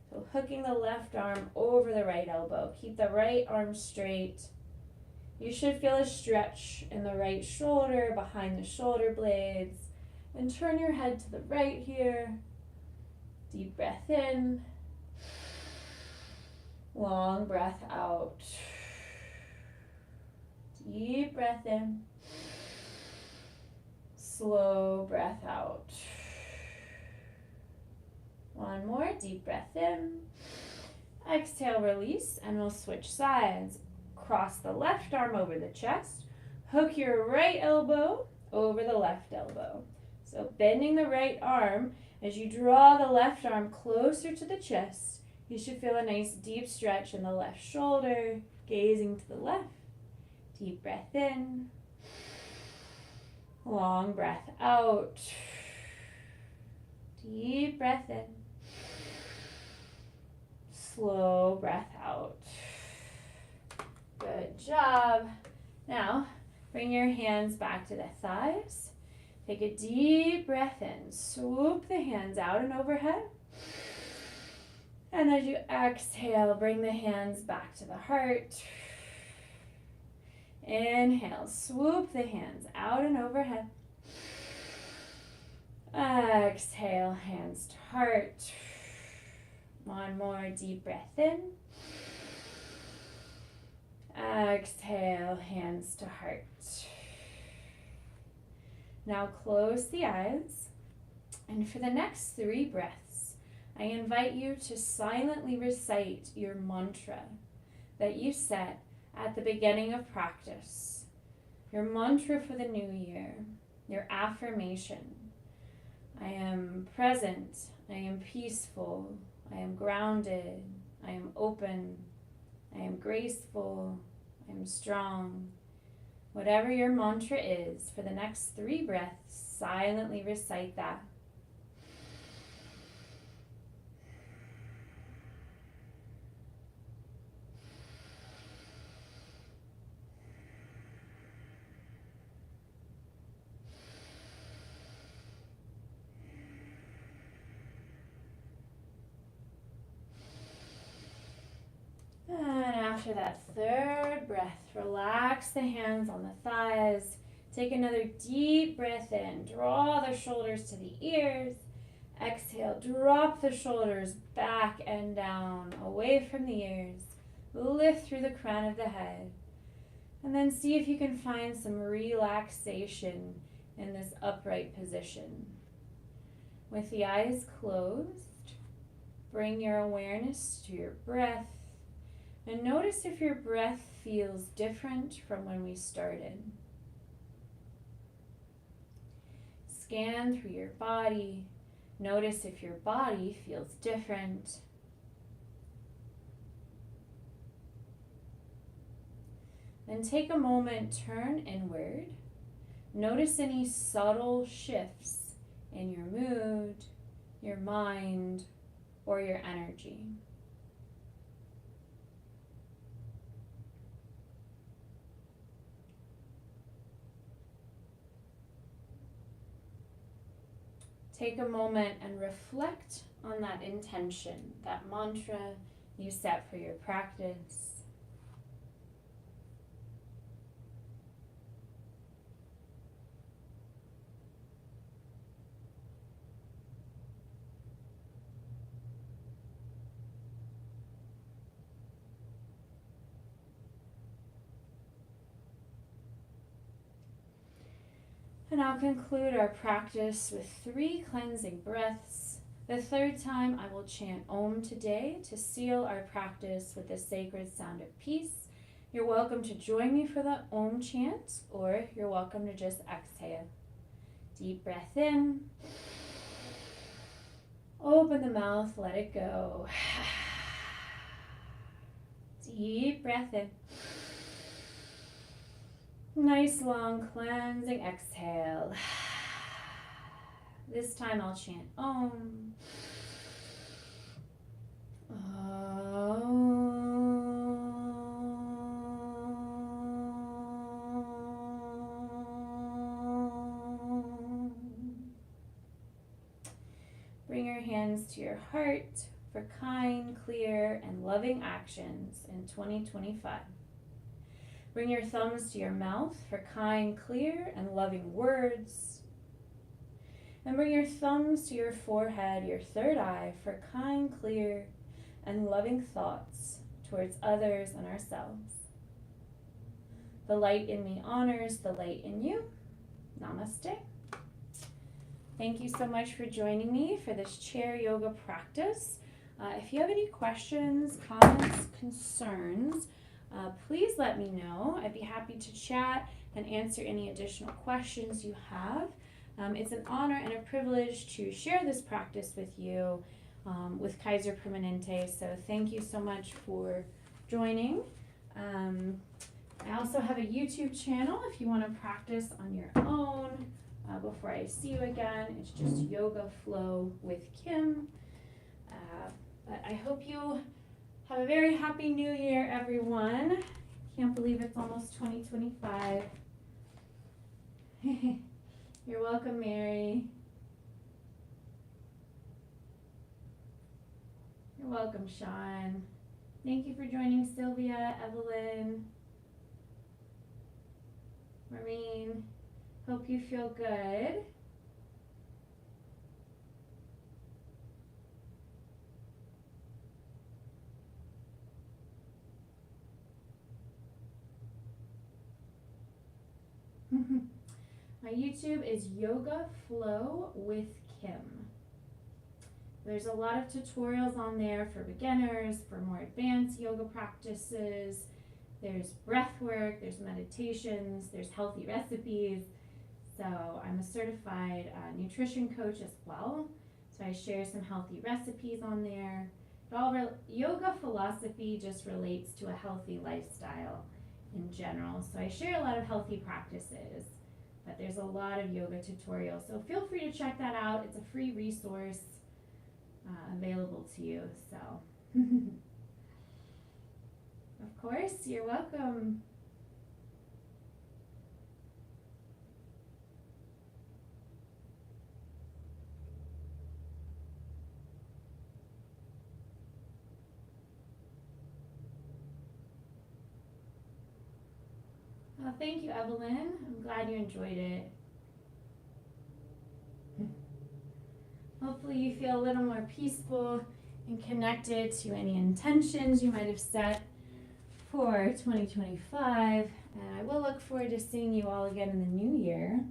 So hooking the left arm over the right elbow. Keep the right arm straight. You should feel a stretch in the right shoulder, behind the shoulder blades. And turn your head to the right here. Deep breath in. Long breath out. Deep breath in. Slow breath out. One more, deep breath in. Exhale, release, and we'll switch sides. Cross the left arm over the chest. Hook your right elbow over the left elbow. So bending the right arm, as you draw the left arm closer to the chest, you should feel a nice deep stretch in the left shoulder, gazing to the left. Deep breath in. Long breath out. Deep breath in. Slow breath out. Good job. Now, bring your hands back to the thighs. Take a deep breath in. Swoop the hands out and overhead. And as you exhale, bring the hands back to the heart. Inhale, swoop the hands out and overhead. Exhale, hands to heart. One more deep breath in. Exhale, hands to heart. Now close the eyes, and for the next 3 breaths, I invite you to silently recite your mantra that you set at the beginning of practice. Your mantra for the new year, your affirmation. I am present, I am peaceful, I am grounded, I am open, I am graceful, I am strong. Whatever your mantra is, for the next 3 breaths, silently recite that. And after that 3rd breath, relax the hands on the thighs. Take another deep breath in. Draw the shoulders to the ears. Exhale, drop the shoulders back and down, away from the ears. Lift through the crown of the head. And then see if you can find some relaxation in this upright position. With the eyes closed, bring your awareness to your breath. And notice if your breath feels different from when we started. Scan through your body. Notice if your body feels different. Then take a moment, turn inward. Notice any subtle shifts in your mood, your mind, or your energy. Take a moment and reflect on that intention, that mantra you set for your practice. And I'll conclude our practice with 3 cleansing breaths. The 3rd time I will chant Om today to seal our practice with the sacred sound of peace. You're welcome to join me for the Om chant, or you're welcome to just exhale. Deep breath in. Open the mouth, let it go. Deep breath in. Nice long cleansing exhale. This time I'll chant Om. Om. Bring your hands to your heart for kind, clear, and loving actions in 2025. Bring your thumbs to your mouth for kind, clear, and loving words. And bring your thumbs to your forehead, your 3rd eye, for kind, clear, and loving thoughts towards others and ourselves. The light in me honors the light in you. Namaste. Thank you so much for joining me for this chair yoga practice. If you have any questions, comments, concerns, please let me know. I'd be happy to chat and answer any additional questions you have. It's an honor and a privilege to share this practice with you with Kaiser Permanente. So thank you so much for joining. I also have a YouTube channel if you want to practice on your own. before I see you again. It's just Yoga Flow with Kim. But I hope you have a very happy new year, everyone. Can't believe it's almost 2025. You're welcome, Mary. You're welcome, Sean. Thank you for joining, Sylvia, Evelyn, Maureen. Hope you feel good. My YouTube is Yoga Flow with Kim. There's a lot of tutorials on there for beginners, for more advanced yoga practices. There's breath work, there's meditations, there's healthy recipes. So I'm a certified nutrition coach as well. So I share some healthy recipes on there. Yoga philosophy just relates to a healthy lifestyle in general. So I share a lot of healthy practices, but there's a lot of yoga tutorials. So feel free to check that out. It's a free resource available to you. So of course, you're welcome. Well, thank you, Evelyn. I'm glad you enjoyed it. Hopefully you feel a little more peaceful and connected to any intentions you might have set for 2025. And I will look forward to seeing you all again in the new year.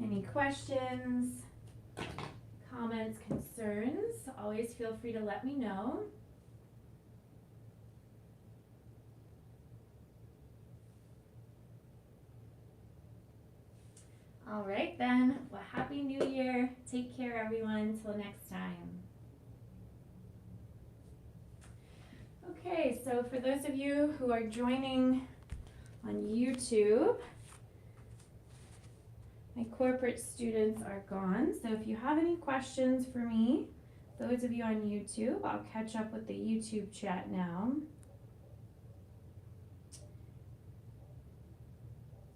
Any questions, comments, concerns, always feel free to let me know. All right then, well, happy new year. Take care, everyone. Till next time. Okay, so for those of you who are joining on YouTube, my corporate students are gone. So if you have any questions for me, those of you on YouTube, I'll catch up with the YouTube chat now.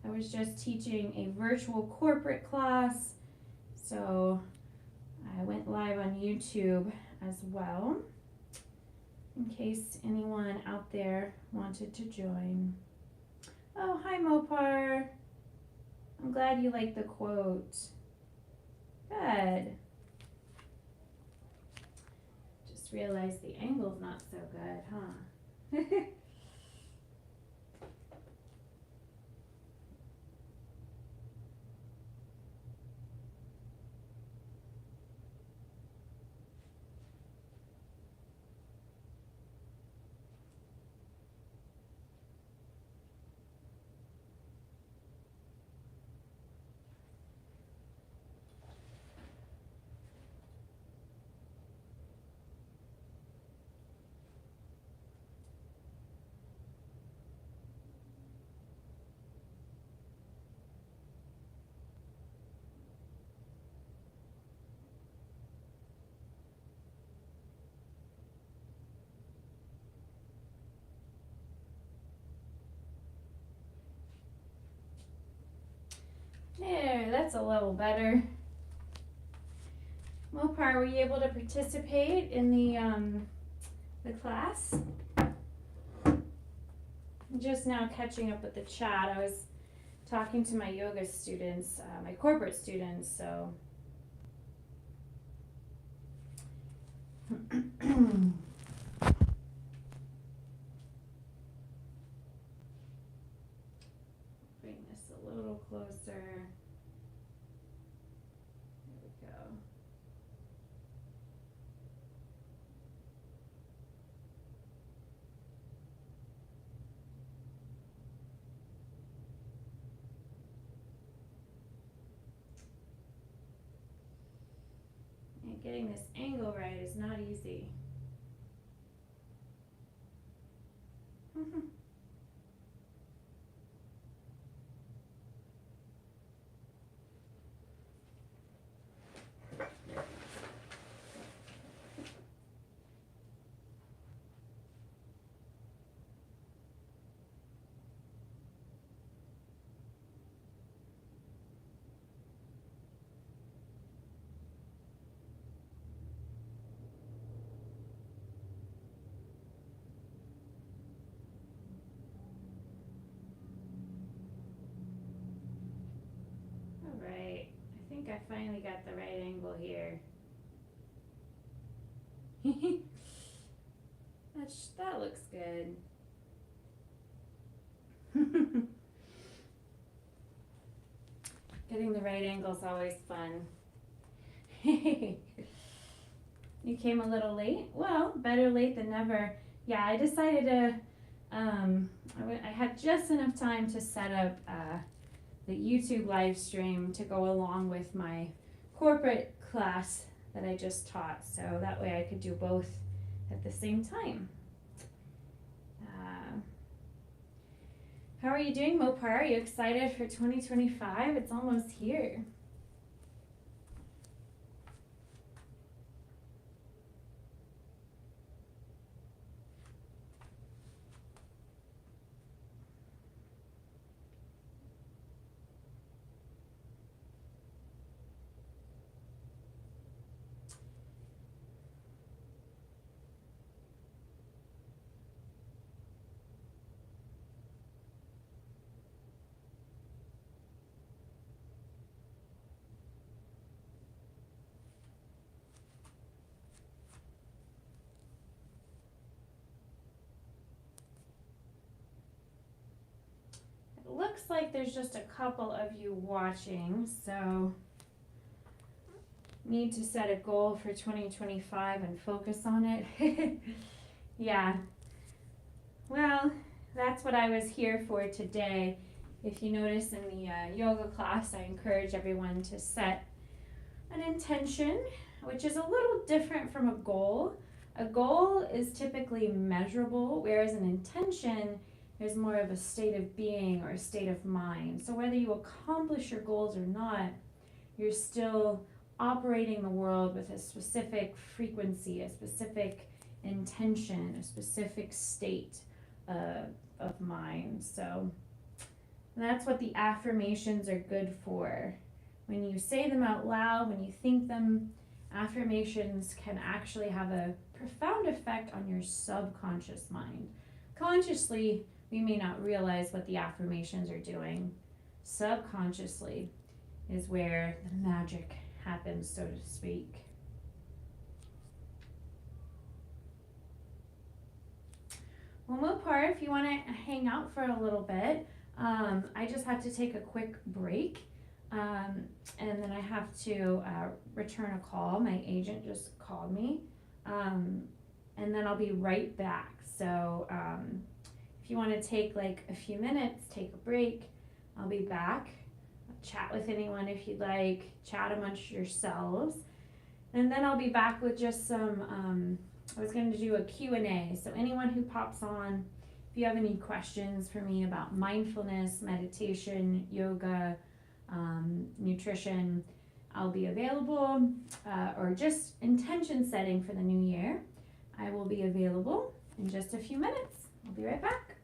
I was just teaching a virtual corporate class, so I went live on YouTube as well, in case anyone out there wanted to join. Oh, hi Mopar. I'm glad you like the quote. Good. Just realized the angle's not so good, huh? There, that's a little better. Mopar, were you able to participate in the class? I'm just now catching up with the chat. I was talking to my yoga students, my corporate students, so. Bring this a little closer. There we go. And getting this angle right is not easy. I finally got the right angle here. That looks good. Getting the right angle is always fun. You came a little late? Well, better late than never. Yeah, I decided to, I had just enough time to set up the YouTube live stream to go along with my corporate class that I just taught. So that way I could do both at the same time. How are you doing, Mopar? Are you excited for 2025? It's almost here. Looks like there's just a couple of you watching, so need to set a goal for 2025 and focus on it. Yeah. Well, that's what I was here for today. If you notice in the yoga class, I encourage everyone to set an intention, which is a little different from a goal. A goal is typically measurable, whereas an intention is more of a state of being or a state of mind. So whether you accomplish your goals or not, you're still operating the world with a specific frequency, a specific intention, a specific state of mind. So that's what the affirmations are good for. When you say them out loud, when you think them, affirmations can actually have a profound effect on your subconscious mind. Consciously, we may not realize what the affirmations are doing. Subconsciously is where the magic happens, so to speak. Well, Mopar, if you want to hang out for a little bit, I just have to take a quick break, and then I have to return a call. My agent just called me, and then I'll be right back. So if you want to take like a few minutes, take a break, I'll be back. Chat with anyone if you'd like, chat amongst yourselves, and then I'll be back with just some, I was going to do a Q&A, so anyone who pops on, if you have any questions for me about mindfulness, meditation, yoga, nutrition, I'll be available, or just intention setting for the new year, I will be available in just a few minutes. I'll be right back.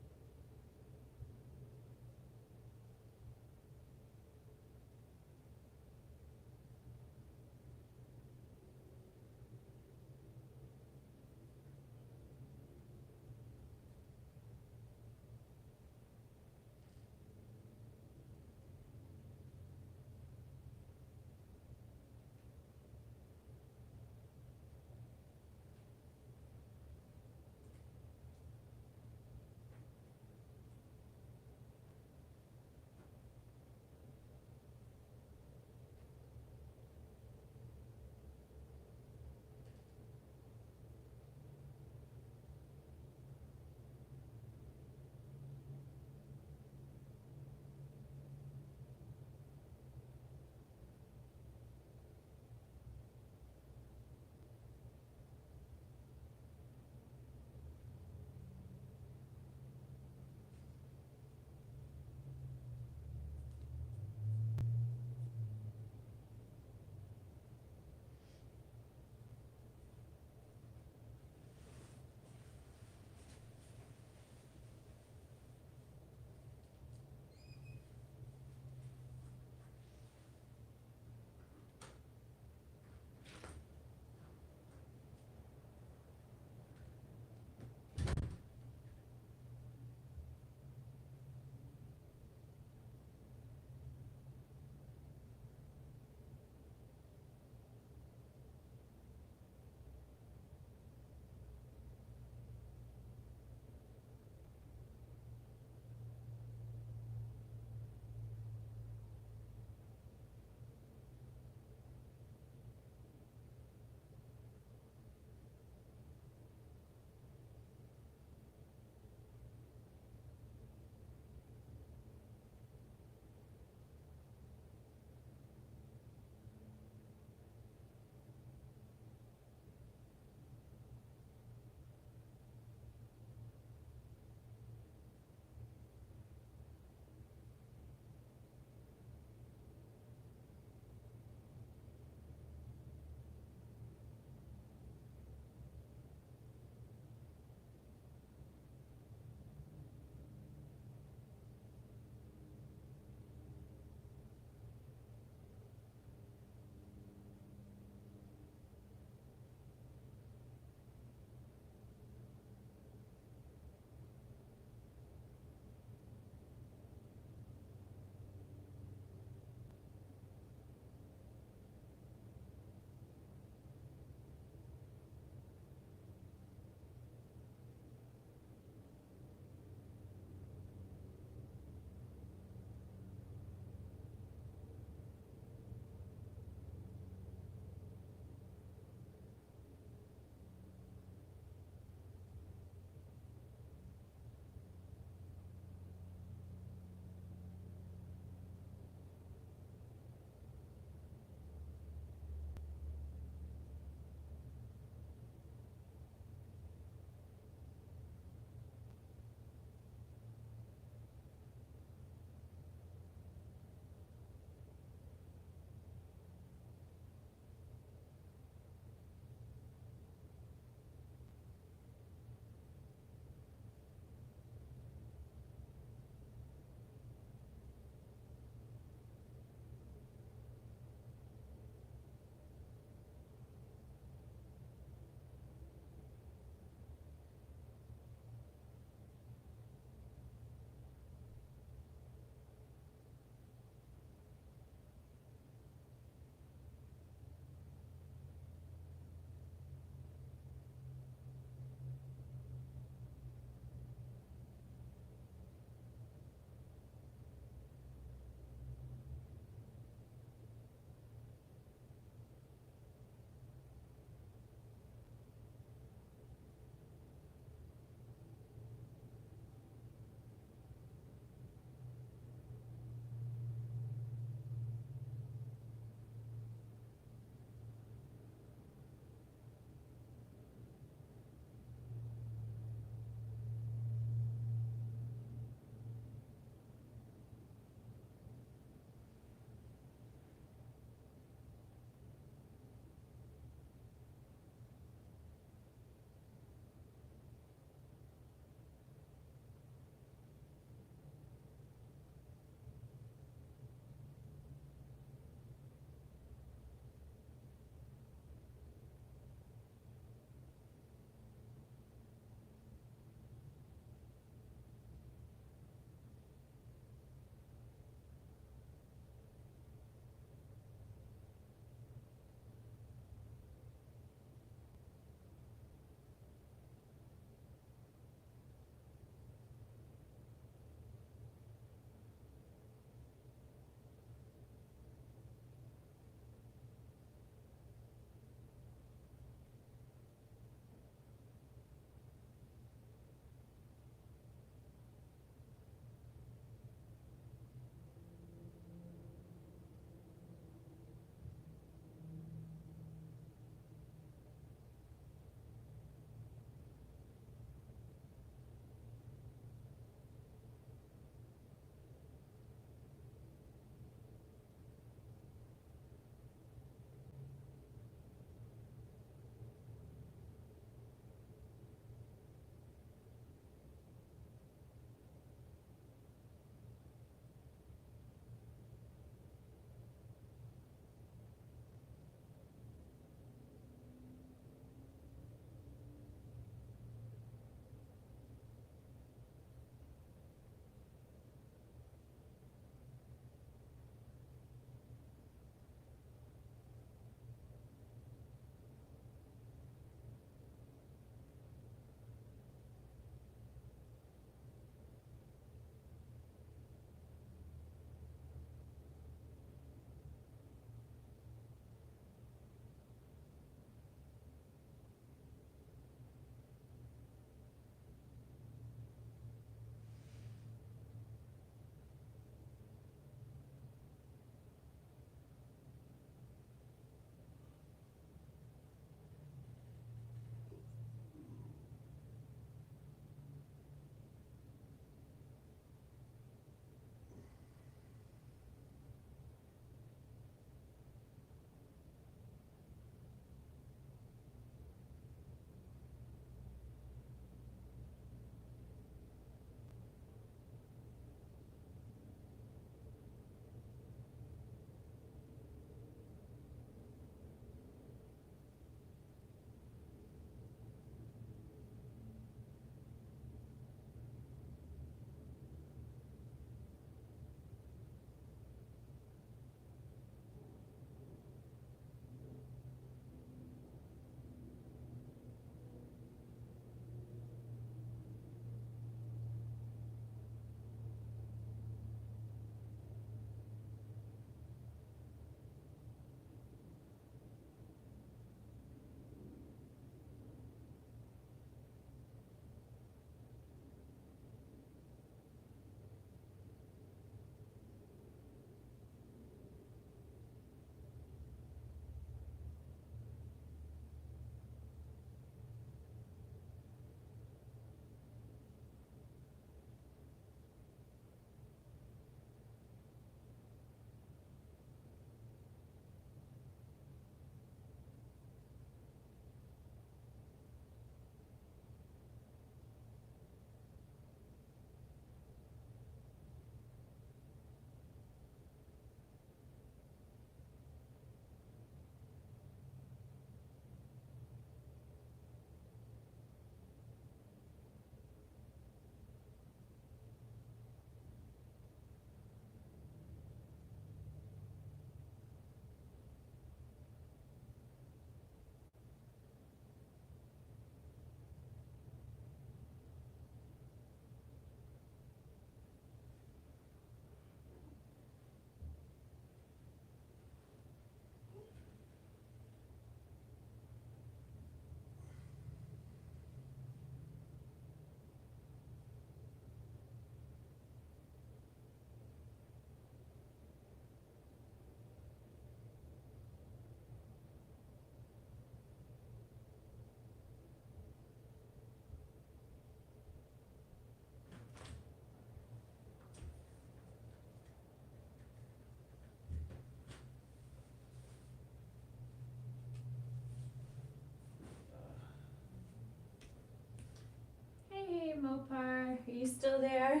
Mopar. Are you still there?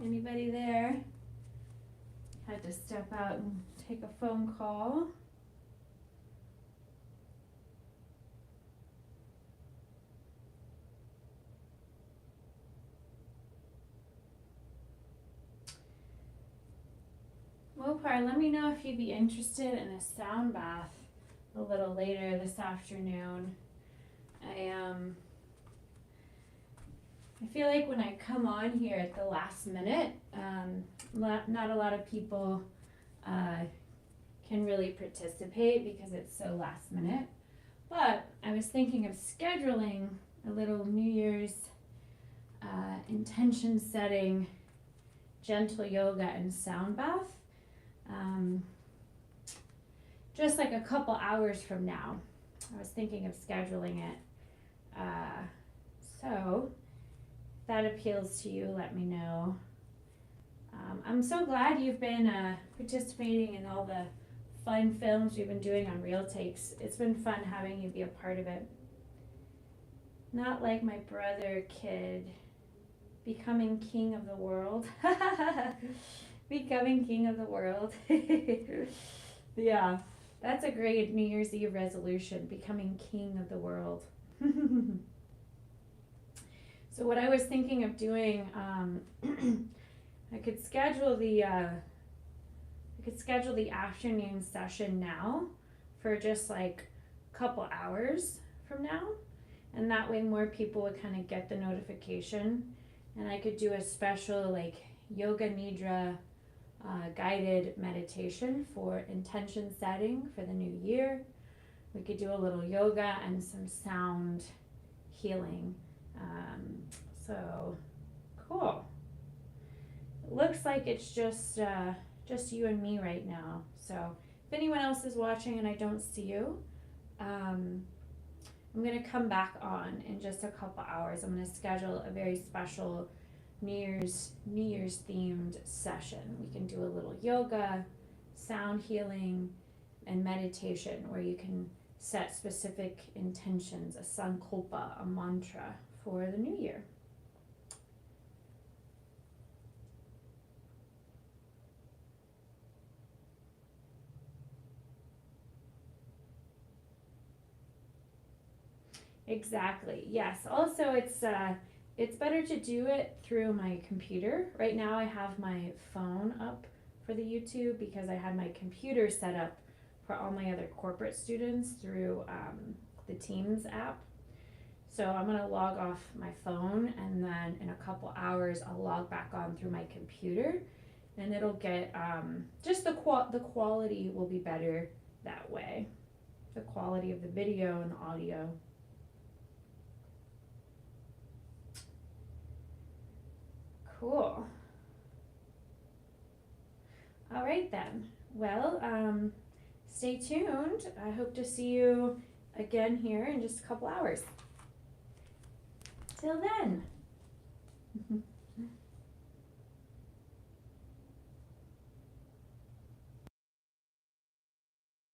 Anybody there? Had to step out and take a phone call. Mopar, let me know if you'd be interested in a sound bath a little later this afternoon. I feel like when I come on here at the last minute, not a lot of people can really participate because it's so last minute. But I was thinking of scheduling a little New Year's intention setting gentle yoga and sound bath. Just like a couple hours from now. I was thinking of scheduling it. So if that appeals to you, let me know. I'm so glad you've been participating in all the fun films we've been doing on Real Takes. It's been fun having you be a part of it. Not like my brother kid, becoming king of the world. Becoming king of the world. Yeah, that's a great New Year's Eve resolution, becoming king of the world. So what I was thinking of doing, I could schedule the afternoon session now for just like a couple hours from now, and that way more people would kind of get the notification, and I could do a special like yoga nidra guided meditation for intention setting for the new year. We could do a little yoga and some sound healing. So cool. It looks like it's just you and me right now. So if anyone else is watching and I don't see you, I'm gonna come back on in just a couple hours. I'm gonna schedule a very special New Year's themed session. We can do a little yoga, sound healing, and meditation where you can set specific intentions, a sankalpa, a mantra for the new year. Exactly. Yes. Also, it's better to do it through my computer. Right now I have my phone up for the YouTube because I had my computer set up for all my other corporate students through the Teams app. So I'm going to log off my phone, and then in a couple hours I'll log back on through my computer, and it'll get just the quality will be better that way. The quality of the video and the audio. Cool. All right then. Well, stay tuned. I hope to see you again here in just a couple hours. Till then.